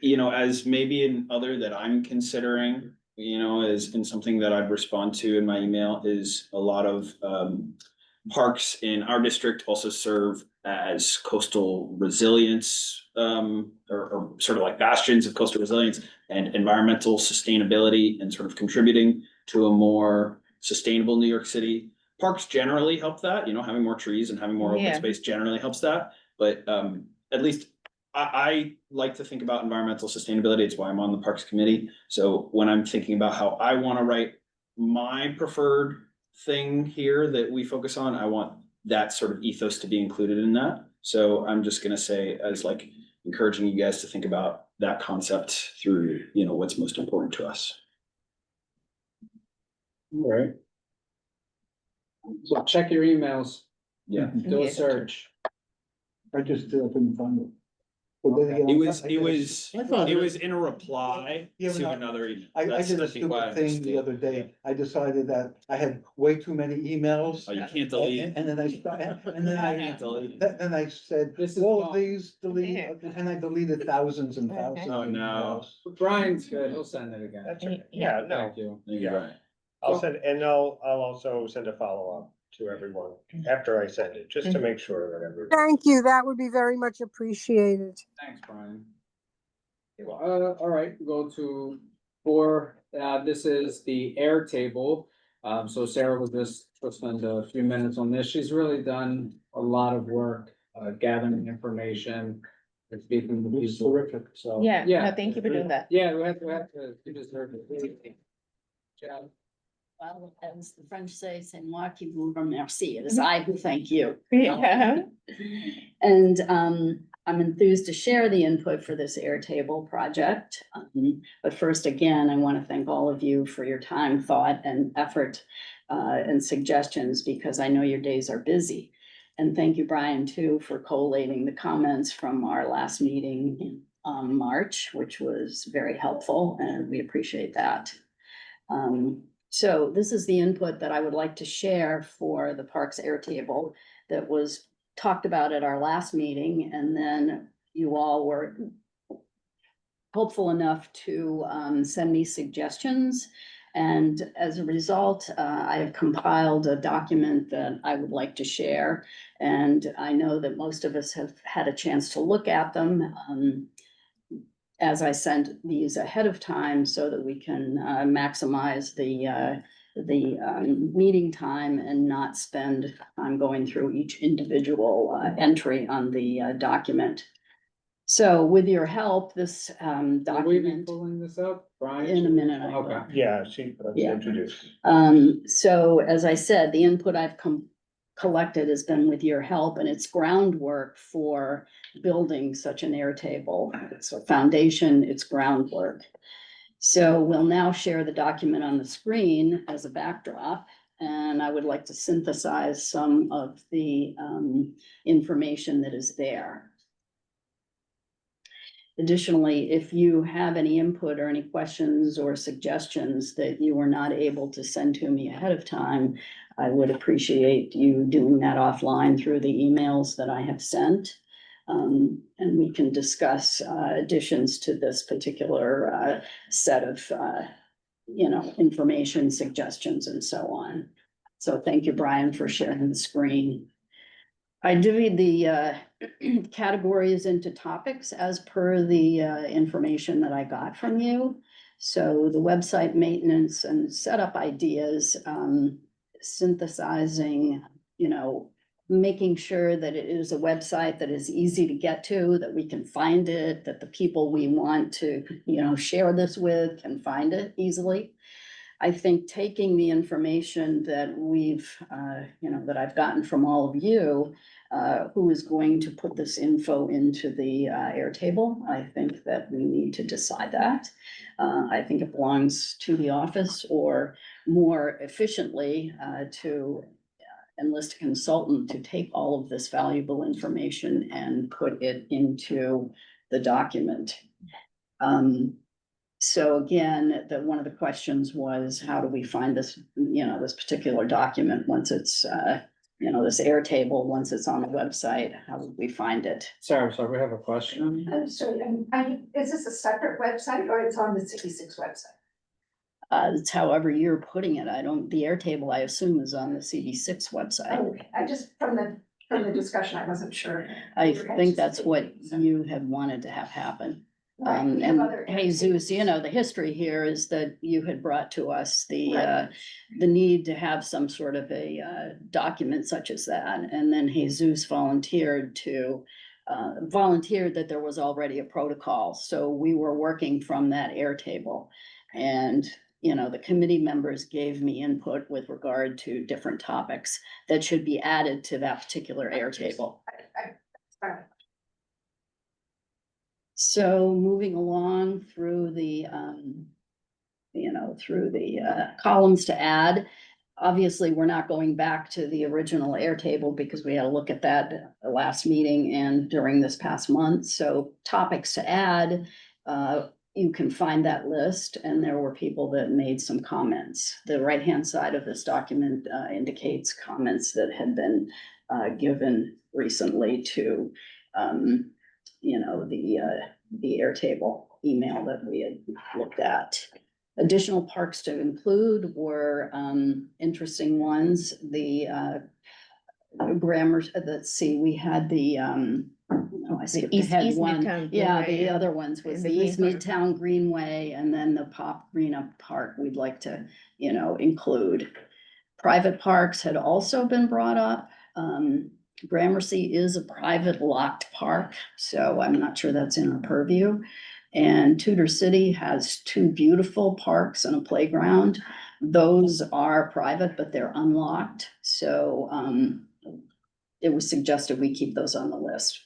you know, as maybe an other that I'm considering, you know, as in something that I'd respond to in my email is a lot of parks in our district also serve as coastal resilience, or sort of like bastions of coastal resilience and environmental sustainability, and sort of contributing to a more sustainable New York City. Parks generally help that, you know, having more trees and having more open Yeah. space generally helps that. But at least I like to think about environmental sustainability. It's why I'm on the Parks Committee. So when I'm thinking about how I want to write my preferred thing here that we focus on, I want that sort of ethos to be included in that. So I'm just gonna say, as like encouraging you guys to think about that concept through, you know, what's most important to us. All right. So check your emails, Yeah. do a Yeah. search. I just couldn't find it. But then again, It I was found in a reply Yeah, but to I- another email. I That's- did a I think why I stupid thing the understood. other day. I decided that I had way too many emails. Oh, you can't delete. And then I Can't delete. then I said, This is all wrong. of these delete, Yeah. and I deleted thousands and thousands. Oh, of no. emails. Brian's good, he'll send it again. That's right. Yeah. Yeah, no, Thank you. Thank you, Yeah. Brian. I'll send, and I'll also send a follow-up to everyone after I send it, just to make sure that everyone. Thank you. That would be very much appreciated. Thanks, Brian. All right, go to four, this is the air table. So Sarah will just spend a few minutes on this. She's really done a lot of work, gathering information. And speaking to It's people, terrific. so. Yeah, no, thank you for doing that. Yeah, we have to, you deserve it. Yeah. Well, as the French say, c'est moi qui vous remercie. It is I who thank you. Yeah. And I'm enthused to share the input for this Airtable project. But first, again, I want to thank all of you for your time, thought, and effort and suggestions, because I know your days are busy. And thank you, Brian, too, for collating the comments from our last meeting in March, which was very helpful, and we appreciate that. So this is the input that I would like to share for the Parks Airtable that was talked about at our last meeting, and then you all were hopeful enough to send me suggestions. And as a result, I have compiled a document that I would like to share. And I know that most of us have had a chance to look at them. As I sent these ahead of time so that we can maximize the meeting time and not spend time going through each individual entry on the document. So with your help, this Will we be document, pulling this up, Brian? in a minute, I will. Okay. Yeah, she Yeah. introduced. So as I said, the input I've collected has been with your help, and it's groundwork for building such an Airtable. It's a foundation, it's groundwork. So we'll now share the document on the screen as a backdrop, and I would like to synthesize some of the information that is there. Additionally, if you have any input or any questions or suggestions that you were not able to send to me ahead of time, I would appreciate you doing that offline through the emails that I have sent. And we can discuss additions to this particular set of information, suggestions, and so on. So thank you, Brian, for sharing the screen. I divide the categories into topics as per the information that I got from you. So the website maintenance and setup ideas, synthesizing, making sure that it is a website that is easy to get to, that we can find it, that the people we want to, share this with can find it easily. I think taking the information that we've, that I've gotten from all of you, who is going to put this info into the Airtable, I think that we need to decide that. I think it belongs to the office, or more efficiently, to enlist a consultant to take all of this valuable information and put it into the document. So again, one of the questions was, how do we find this, this particular document once it's, this Airtable, once it's on the website, how would we find it? Sarah, so we have a question. I'm sorry, is this a separate website or it's on the 66 website? It's however you're putting it. The Airtable, I assume, is on the CD6 website. Okay, I just, from the discussion, I wasn't sure. I think that's what you had wanted to have happen. Right, we have And other Jesus, the history here is that you had brought to us the need to have some sort of a document such as that. And then Jesus volunteered that there was already a protocol. So we were working from that Airtable. And the committee members gave me input with regard to different topics that should be added to that particular Airtable. So moving along through the, columns to add, obviously, we're not going back to the original Airtable because we had to look at that last meeting and during this past month. So topics to add, you can find that list, and there were people that made some comments. The right-hand side of this document indicates comments that had been given recently to the Airtable email that we had looked at. Additional parks to include were interesting ones. The grammar, let's see, we had the I skipped ahead East one. Midtown Yeah, Greenway, the other ones was and the the East Green Park. Midtown Greenway, and then the Pop Greenup Park we'd like to, include. Private parks had also been brought up. Gramercy is a private locked park, so I'm not sure that's in our purview. And Tudor City has 2 beautiful parks and a playground. Those are private, but they're unlocked, so it was suggested we keep those on the list.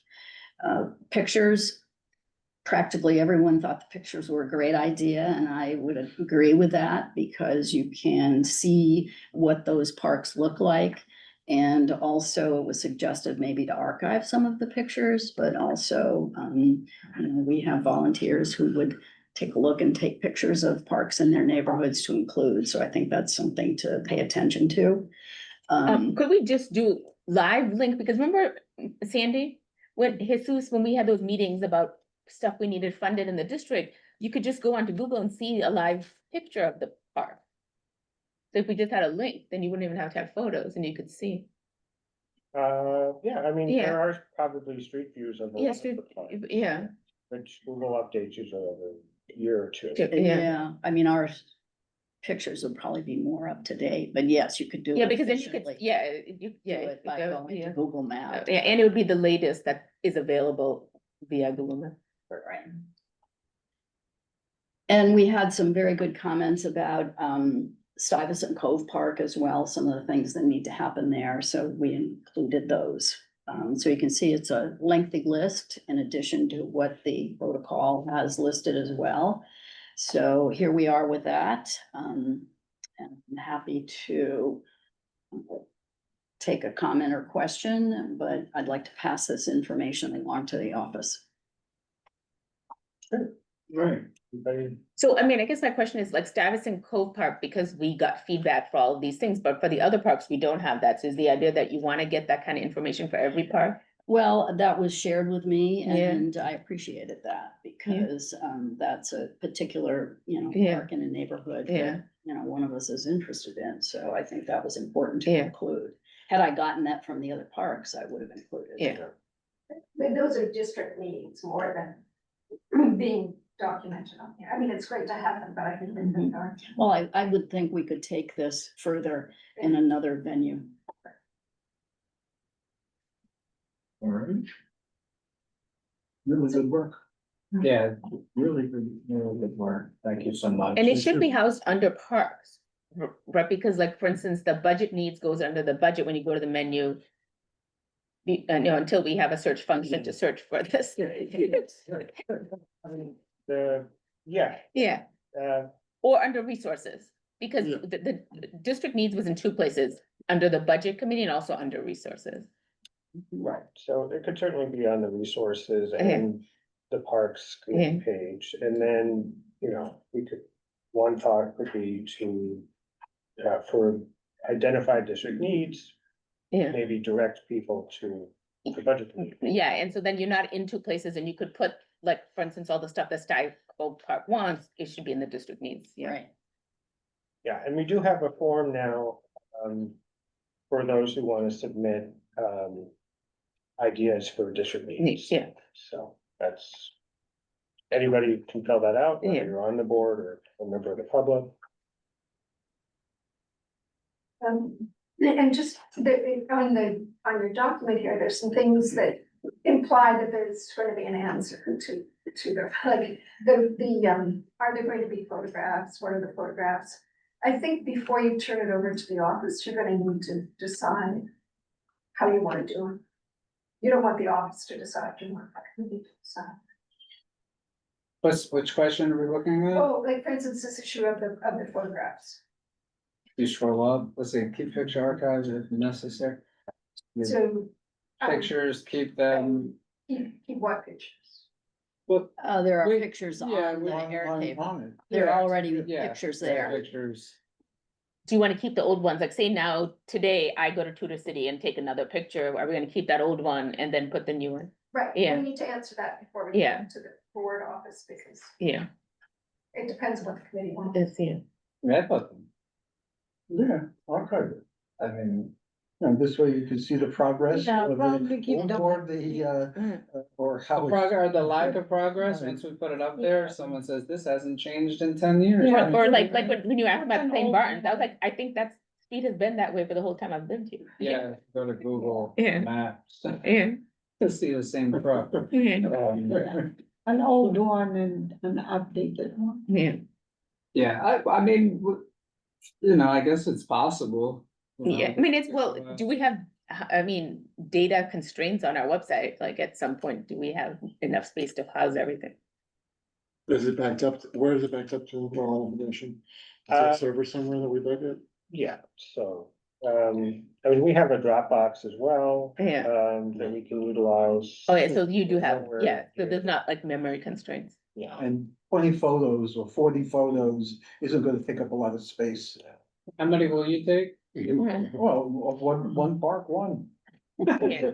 Pictures, practically everyone thought the pictures were a great idea, and I would agree with that because you can see what those parks look like. And also it was suggested maybe to archive some of the pictures, but also, we have volunteers who would take a look and take pictures of parks in their neighborhoods to include. So I think that's something to pay attention to. Could we just do live link? Because remember, Sandy, when we had those meetings about stuff we needed funded in the district, you could just go onto Google and see a live picture of the park. So if we just had a link, then you wouldn't even have to have photos and you could see. Yeah, I mean, Yeah. there are probably street views of. Yeah, yeah. Which Google updates usually every year or two. Yeah. I mean, our pictures would probably be more up to date, but yes, you could do. Yeah, it because then you could, efficiently. do Do it it by going to Google Maps. Yeah, and it would be the latest that is available via Google Maps. Right. And we had some very good comments about Stuyvesant Cove Park as well, some of the things that need to happen there, so we included those. So you can see it's a lengthy list in addition to what the protocol has listed as well. So here we are with that. And I'm happy to take a comment or question, but I'd like to pass this information along to the office. Right. So, I mean, I guess my question is like Stuyvesant Cove Park, because we got feedback for all of these things, but for the other parks, we don't have that. So is the idea that you want to get that kind of information for every park? Well, that was shared with me Yeah. and I appreciated that because that's a particular, Yeah. park in a neighborhood Yeah. that, one of us is interested in. So I think that was important to Yeah. include. Had I gotten that from the other parks, I would have included. Yeah. But those are district needs more than being documented on here. I mean, it's great to have them, but I think they are. Well, I would think we could take this further in another venue. All right. Really good work. Yeah, Really good work. Thank you so much. And it should be housed under parks, right? Because like, for instance, the budget needs goes under the budget when you go to the menu. Until we have a search function to search for this. Yeah, Yeah, uh, or under resources, because the district needs was in two places, under the budget committee and also under resources. right, so it could certainly be on the resources Yeah. and the parks committee Yeah. page, and then, we could, one thought could be to, for identified district needs, Yeah. maybe direct people to the budget committee. Yeah, and so then you're not in two places and you could put, like, for instance, all the stuff that Stuyvesant Park wants, it should be in the district needs, yeah. Right. Yeah, and we do have a form now, for those who want to submit, ideas for district needs. Yeah. So that's, anybody can fill that out, whether Yeah. you're on the board or a member of the public. And just on your document here, there's some things that imply that there's going to be an answer to the, like, are there going to be photographs? What are the photographs? I think before you turn it over to the office, you're gonna need to decide how you wanna do it. You don't want the office to decide, you want the committee to decide. which question are we looking at? Oh, like, for instance, this issue of the photographs. You scroll up, let's see, keep picture archives if necessary. So. Pictures, keep them. Keep what pictures? Well, There are we- pictures yeah, on we- the Airtable. On it. There are Yeah, already yeah, pictures there are there. Pictures. Do you wanna keep the old ones, like say now, today I go to Tudor City and take another picture, are we gonna keep that old one and then put the new one? Right, Yeah. we need to answer that before we Yeah. go to the board office, because Yeah, it depends on what the committee wants. it's, yeah. Yeah, but, Yeah, archive it. I mean, And this way you can see the progress Yeah, of probably keep the- or or how. it's- or the lack of progress, once we put it up there, someone says, this hasn't changed in 10 years. Or like when you asked about St. Barton's, I was like, I think that's, street has been that way for the whole time I've lived here. Yeah, go to Google Yeah. Maps Yeah. to see the same truck. Yeah. An old one and an updated one. Yeah. Yeah, I mean, I guess it's possible. Yeah, I mean, it's, well, do we have, I mean, data constraints on our website? Like at some point, do we have enough space to house everything? Is it backed up? Where is it backed up to for all information? Is there a server somewhere that we back it? Yeah, so, we have a Dropbox as well, Yeah. that we can utilize. Oh, yeah, so you do have, Somewhere yeah, so here. there's not like memory constraints. Yeah, And 20 photos or 40 photos isn't gonna take up a lot of space. How many will you take? Well, of one park, one. Yeah.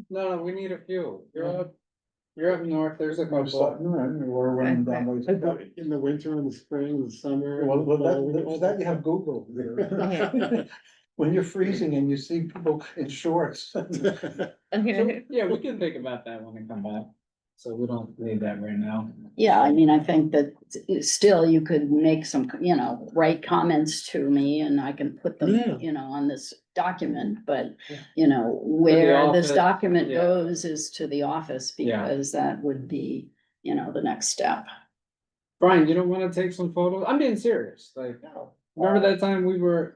No, we need a few. You're up north, there's a Or couple. something, or when down by the- In the winter, in the spring, the summer. Well, in the fall, that you have Google. When you're freezing and you see people in shorts. So, yeah, we can think about that when we come back. So we don't need that right now. Yeah, I mean, I think that still you could make some, write comments to me and I can put Yeah. them, on this document, but, Yeah. where this office, document yeah. goes is to the office Yeah. because that would be, the next step. Brian, you don't wanna take some photos? I'm being serious, like, remember that time we went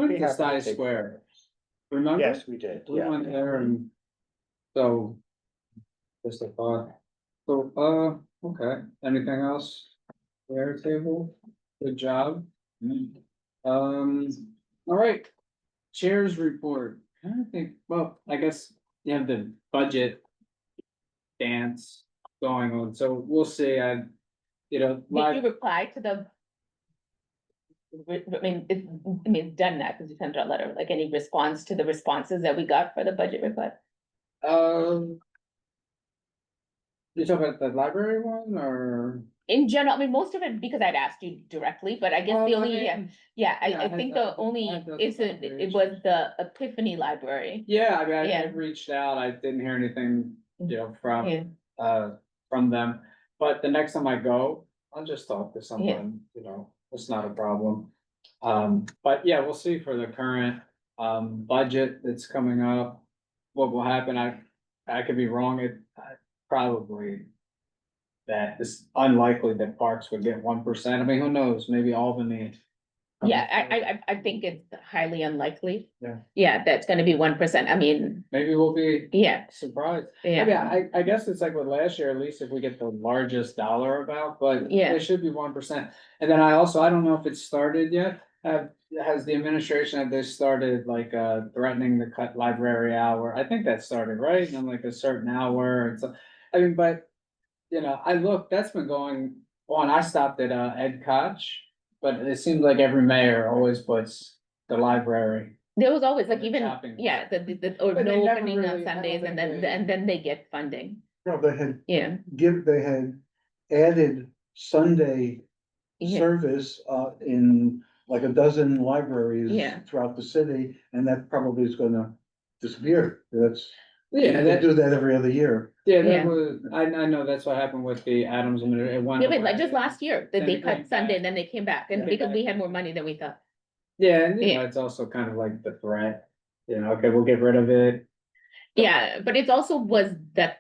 be to happy Sty to take Square? Remember? yes, we did, We yeah. went there and, so. Just a thought. So, okay, anything else? Air table, good job. All right. Chairs report, I don't think, well, I guess you have the budget. Dance going on, so we'll see, Did you reply to the? I mean, it's done that because you sent out a letter, like any response to the responses that we got for the budget request? You talking about the library one, or? In general, I mean, most of it, because I'd asked you directly, but I guess the Well, I only, mean, I I think thought- the only, I thought is the it was the Epiphany Library. Yeah, I mean, I Yeah. reached out, I didn't hear anything, from, Yeah. from them. But the next time I go, I'll just talk to someone, it's not a problem. But yeah, we'll see for the current, budget that's coming up. what will happen, I could be wrong, probably. That it's unlikely that parks would get 1%, I mean, who knows, maybe Albany. Yeah, I think it's highly unlikely. Yeah. Yeah, that's gonna be 1%. I mean, Maybe we'll be yeah, surprised. I yeah. mean, I guess it's like with last year, at least if we get the largest dollar amount, but Yeah. it should be 1%. And then I also, I don't know if it's started yet, has the administration, have they started like, threatening to cut library hour? I think that started, right? And like a certain hour, and so, I mean, but, you know, I look, that's been going on, I stopped at, Ed Koch, but it seems like every mayor always puts the library. There was always like the even, shopping yeah, or But they no never opening really- I on don't Sundays think and then, they- and then they get funding. No, they had Yeah, they had added Sunday yeah, service in like a dozen libraries Yeah. throughout the city, and that probably is gonna disappear. That's, Yeah, they that, do that every other year. yeah, that Yeah. was, I know that's what happened with the Adams Limited, it went yeah, but like just away. last year, that Then they it cut came Sunday back. and then they came back, and Yeah. because we had more money than we thought. Yeah, and you know, Yeah. it's also kind of like the threat, you know, okay, we'll get rid of it. Yeah, but it also was that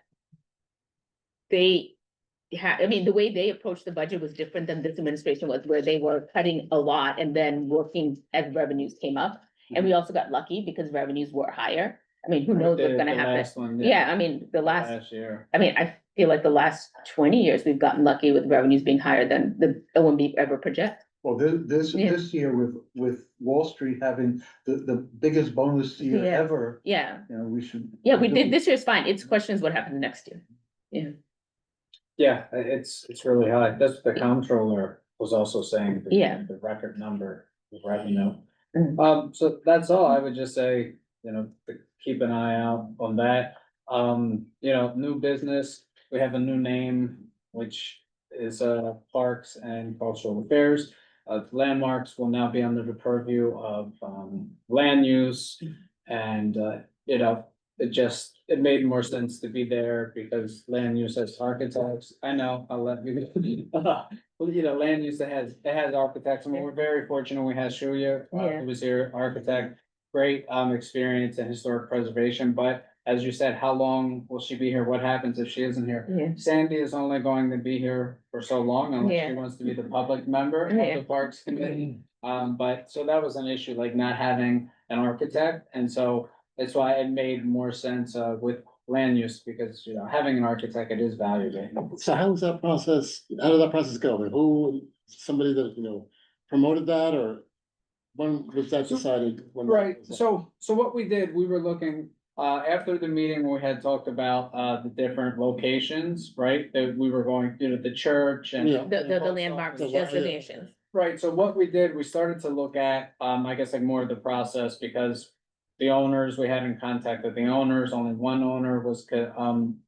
they I mean, the way they approached the budget was different than this administration was, where they were cutting a lot and then working as revenues came up. And we also got lucky because revenues were higher. I mean, who knows what's The- gonna the happen? last one, Yeah, I mean, the last, Last year. I mean, I feel like the last 20 years, we've gotten lucky with revenues being higher than the OMB ever project. Well, this Yeah. year with Wall Street having the biggest bonus year Yeah. ever, Yeah, you know, we should. yeah, we did, this year's fine. It's questions what happens next year. Yeah, Yeah, it's really high, that's what the comptroller was also saying. Yeah. The record number of revenue. Mm. So that's all, I would just say, you know, to keep an eye out on that. You know, new business, we have a new name, which is, Parks and Cultural Affairs. Landmarks will now be under the purview of, land use. And, you know, it made more sense to be there because land use has architects. I know, I'll let you. Well, you know, land use, it has architects, and we're very fortunate we had Shuya, Yeah. who was here, architect. Great, experience in historic preservation, but as you said, how long will she be here? What happens if she isn't here? Yeah. Sandy is only going to be here for so long unless she Yeah. wants to be the public member of Yeah. the Parks Committee. But, so that was an issue, like not having an architect, and so that's why it made more sense, with land use, because, you know, having an architect, it is valuable. So how did that process go? Like, who, somebody that, you know, promoted that, or when was that decided? When that Right, was- so what we did, we were looking, after the meeting, we had talked about, the different locations, right? That we were going, you know, the church and. Yeah. the landmarks, The la- yeah. designations. Right, so what we did, we started to look at, I guess like more of the process, because the owners, we had in contact with the owners, only one owner was,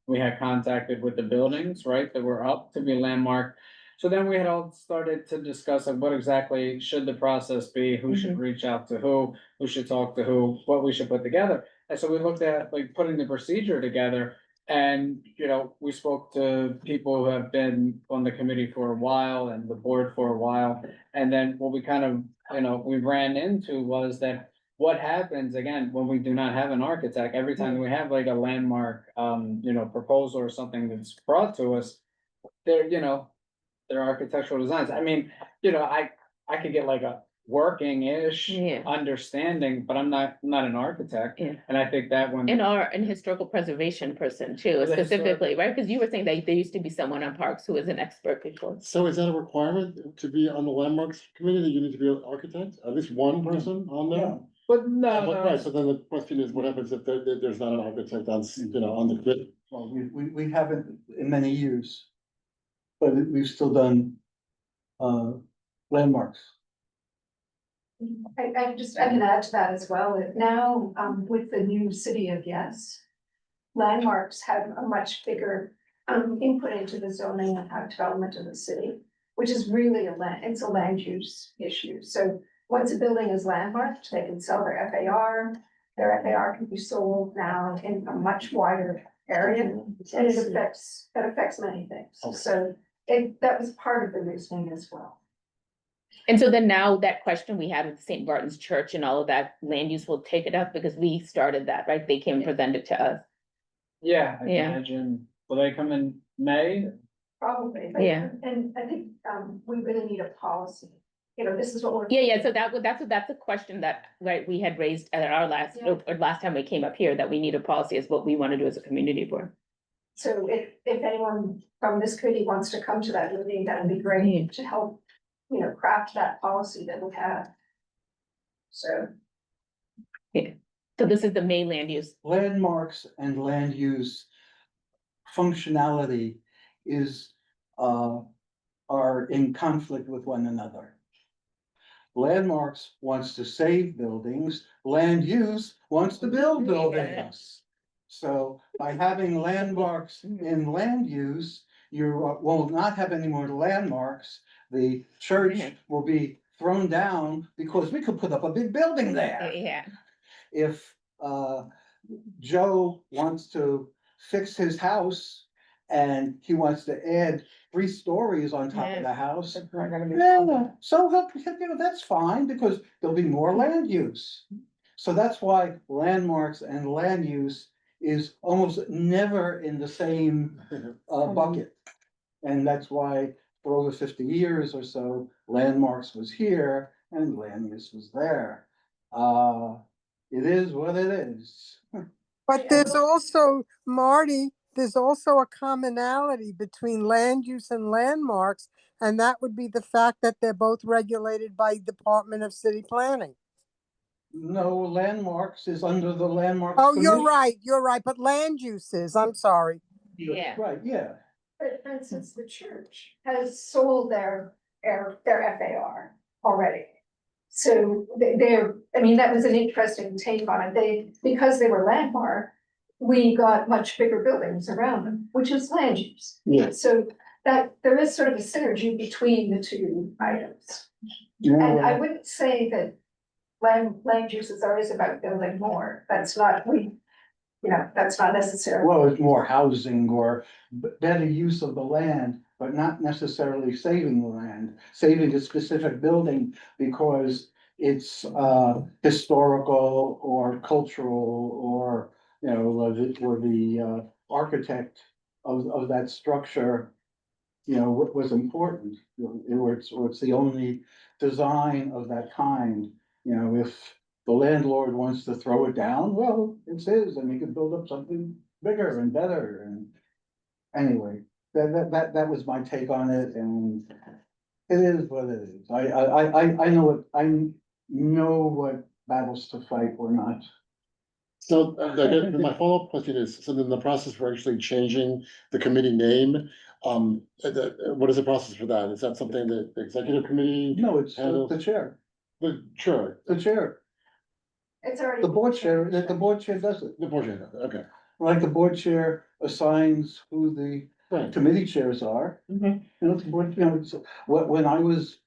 we had contacted with the buildings, right, that were up to be landmarked. So then we had all started to discuss like what exactly should the process be, who should reach out to who should talk to who, what we should put together. And so we looked at like putting the procedure together. And, you know, we spoke to people who have been on the committee for a while and the board for a while. And then what we kind of, you know, we ran into was that what happens again, when we do not have an architect, every time we have like a landmark, you know, proposal or something that's brought to us, they're, you know, their architectural designs. I mean, you know, I could get like a working-ish Yeah. understanding, but I'm not an architect. Yeah. And I think that one. And an historical preservation person too, The specifically, right? Because you were saying that there used to be someone on parks who was an expert before. So is that a requirement to be on the landmarks committee, that you need to be an architect, at least one person on there? But no, Right, so then the question is, what happens if there's not an architect on, you know, on the committee? Well, we haven't in many years. But we've still done, landmarks. I can add to that as well, that now, with the new city of Yes, landmarks have a much bigger, input into the zoning and development of the city, which is really it's a land use issue. So once a building is landmarked, they can sell their FAR. Their FAR can be sold now in a much wider area, and that affects many things. Okay. So that was part of the reasoning as well. And so then now that question we had with St. Barton's Church and all of that, land use will take it up because we started that, right? They came and presented to us. Yeah, I Yeah. imagine, will they come in May? Probably, but, Yeah. and I think, we really need a policy, this is what we're. Yeah, so that's a question that, right, we had raised at our last, Yeah. or last time we came up here, that we need a policy is what we want to do as a community board. So if anyone from this committee wants to come to that meeting, that would be great to help, craft that policy that we have. So. Yeah, so this is the May land use. Landmarks and land use functionality is, are in conflict with one another. Landmarks wants to save buildings, land use wants to build buildings. So by having landmarks in land use, you will not have any more landmarks. The church will be thrown down because we could put up a big building there. Yeah. If Joe wants to fix his house and he wants to add 3 stories on top of the house, yeah, so that's fine because there'll be more land use. So that's why landmarks and land use is almost never in the same bucket. And that's why for over 50 years or so, landmarks was here and land use was there. It is what it is. But there's also, Marty, there's also a commonality between land use and landmarks, and that would be the fact that they're both regulated by Department of City Planning. No, landmarks is under the landmarks. Oh, you're Commission. right, but land use is, I'm sorry. Yeah. Right, yeah. But for instance, the church has sold their FAR already. So that was an interesting take on it. Because they were landmark, we got much bigger buildings around them, which is land use. Yeah. So that there is sort of a synergy between the two items. Yeah. And I wouldn't say that land use is always about building more. That's not, that's not necessary. Well, it's more housing or better use of the land, but not necessarily saving the land, saving a specific building because it's historical or cultural or, or the architect of that structure, what was important, or it's the only design of that kind. If the landlord wants to throw it down, well, it's his, and he can build up something bigger and better, and anyway, that was my take on it, and it is what it is. I know what battles to fight or not. So my follow-up question is, so in the process for actually changing the committee name, what is the process for that? Is that something that the executive committee? No, it's handles? the chair. The chair. The chair. It's already. The board chair does it. The board chair, okay. Like the board chair assigns who the Right. committee chairs are. The board, when I was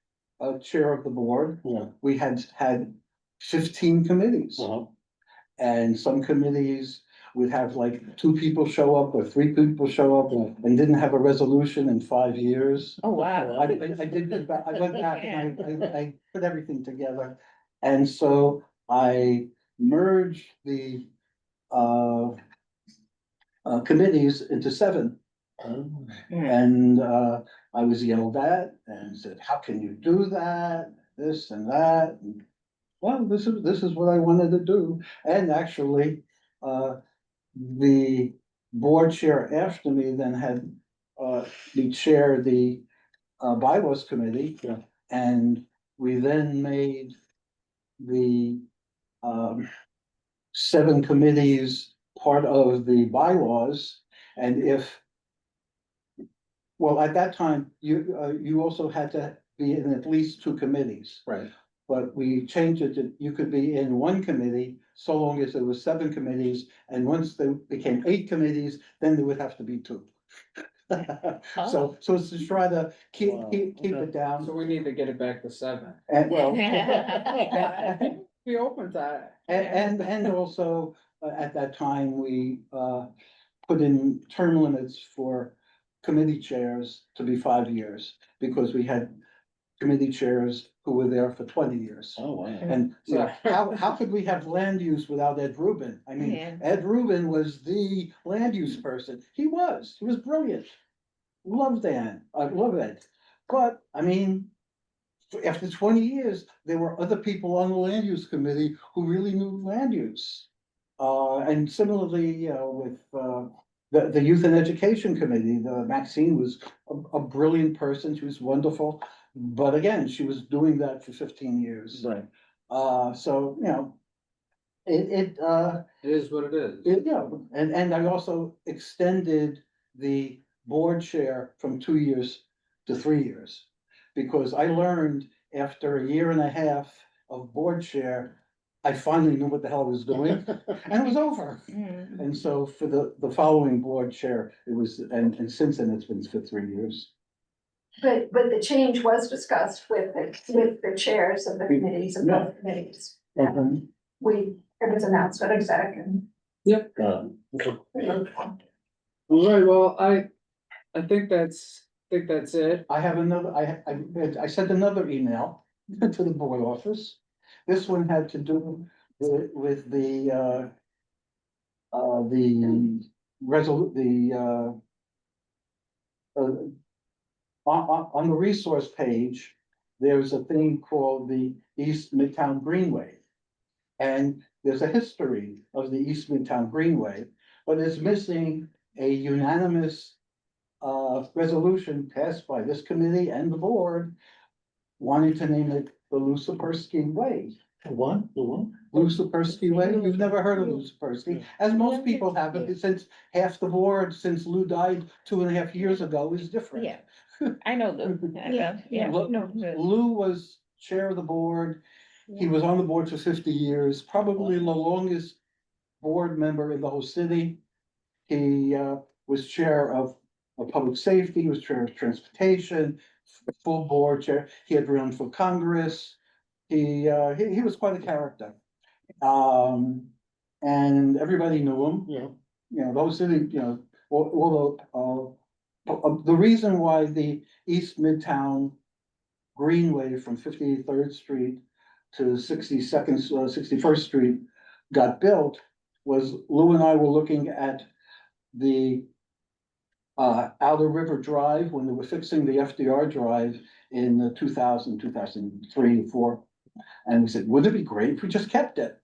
chair of the board, Yeah. we had 15 committees. Uh-huh. And some committees would have like 2 people show up or 3 people show up and didn't have a resolution in 5 years. Oh, wow. I went back and I put everything together. And so I merged the committees into 7. Oh. And I was yelled at and said, how can you do that? This and that. And, well, this is what I wanted to do. And actually, the board chair after me then had me chair the bylaws committee. Yeah. And we then made the 7 committees part of the bylaws. And well, at that time, you also had to be in at least 2 committees. Right. But we changed it to, you could be in 1 committee, so long as there was 7 committees, and once there became 8 committees, then there would have to be 2. So it's to try to keep it down. So we need to get it back to 7. And well, Be open to that. and also, at that time, we put in term limits for committee chairs to be 5 years, because we had committee chairs who were there for 20 years. Oh, wow. And so how could we have land use without Ed Rubin? I mean, Yeah. Ed Rubin was the land use person. He was brilliant. Loved Ed, I love Ed. But, I mean, after 20 years, there were other people on the land use committee who really knew land use. And similarly, with, the Youth and Education Committee, Maxine was a brilliant person. She was wonderful. But again, she was doing that for 15 years. Right. So, you know, it is what it is. yeah, and I also extended the board chair from 2 years to 3 years. Because I learned after a year and a half of board chair, I finally knew what the hell I was doing, and it was over. Mm. And so for the following board chair, it was, and since then, it's been for 3 years. But the change was discussed with the chairs of the committees and both committees. Mhm. It was announced at exec and. Yep. All right, well, I think that's it. I have another, I sent another email to the board office. This one had to do with the on the resource page, there's a thing called the East Midtown Greenway. And there's a history of the East Midtown Greenway, but it's missing a unanimous resolution passed by this committee and the board wanting to name it the Lusapersky Way. What? The what? Lusapersky Way? You've never heard of Lusapersky, as most people haven't, since half the board, since Lou died 2.5 years ago, is different. Yeah. I know Lou. Yeah. Lou was chair of the board. He was on the board for 50 years, probably the longest board member in the whole city. He was chair of public safety, he was chair of transportation, full board chair. He had run for Congress. He was quite a character. And everybody knew him. Yeah. You know, the whole city, you know, although the reason why the East Midtown Greenway from 53rd Street to 61st Street got built was Lou and I were looking at the Outer River Drive when they were fixing the FDR Drive in 2000, 2003, 4. And we said, wouldn't it be great if we just kept it?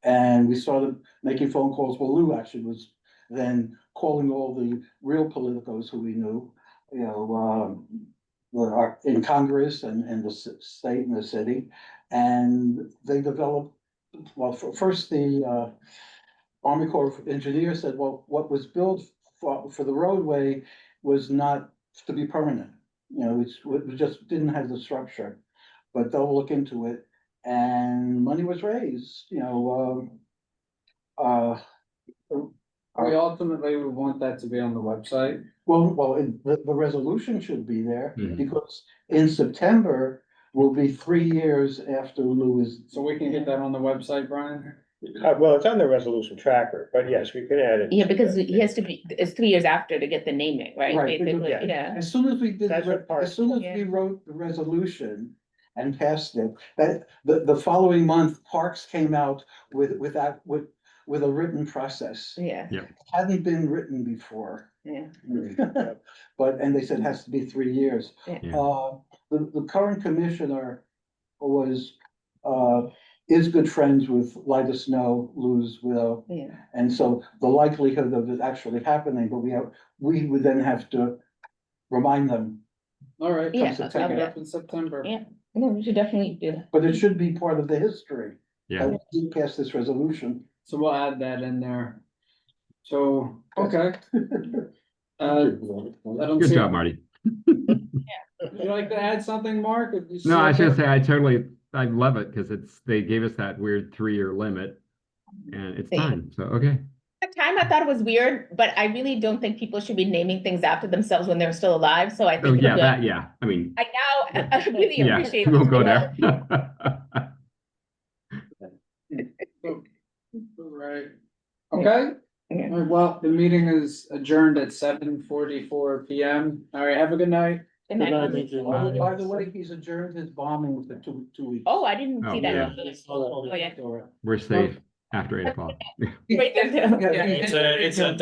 And we started making phone calls. Well, Lou actually was then calling all the real politicos who we knew, you know, in Congress and the state and the city. And they developed, well, first the Army Corps of Engineers said, well, what was built for the roadway was not to be permanent. You know, it just didn't have the structure, but they'll look into it. And money was raised, you know, We ultimately would want that to be on the website. well, the resolution should be there Mhm. because in September will be 3 years after Lou is. So we can get that on the website, Brian? Well, it's on the resolution tracker, but yes, we can add it. Yeah, because he has to be, it's 3 years after to get the naming, right? Right, Basically, yeah. yeah. As soon as we did, That's what part- as soon as Yeah. we wrote the resolution and passed it, that the following month, Parks came out with a written process. Yeah, It hadn't been written before. yeah. But, and they said it has to be 3 years. Yeah. The current commissioner was, is good friends with Lida Snow, Lou's widow. Yeah. And so the likelihood of it actually happening, but we would then have to remind them. All right. Yeah, Take it up in September. Yeah, no, we should definitely do that. But it should be part of the history. Yeah. That we did pass this resolution. So we'll add that in there. So, okay. I don't Good see- job, Marty. Would you like to add something, Mark? If you see No, I should it- say, I love it because they gave us that weird 3-year limit and it's Yeah. time. So, okay. At the time, I thought it was weird, but I really don't think people should be naming things after themselves when they're still alive, so I Oh, think. yeah, it'll be- yeah. I mean, I really yeah, appreciate. we won't go this. there. Right. Okay. Yeah. All right, well, the meeting is adjourned at 7:44 PM. All right, have a good night. Good Good night. night, thank you. By the way, he's adjourned his bombing for 2 weeks. Oh, I didn't Oh, see that. yeah. Oh, yeah. We're safe after 8 o'clock. Right there. Yeah, It's a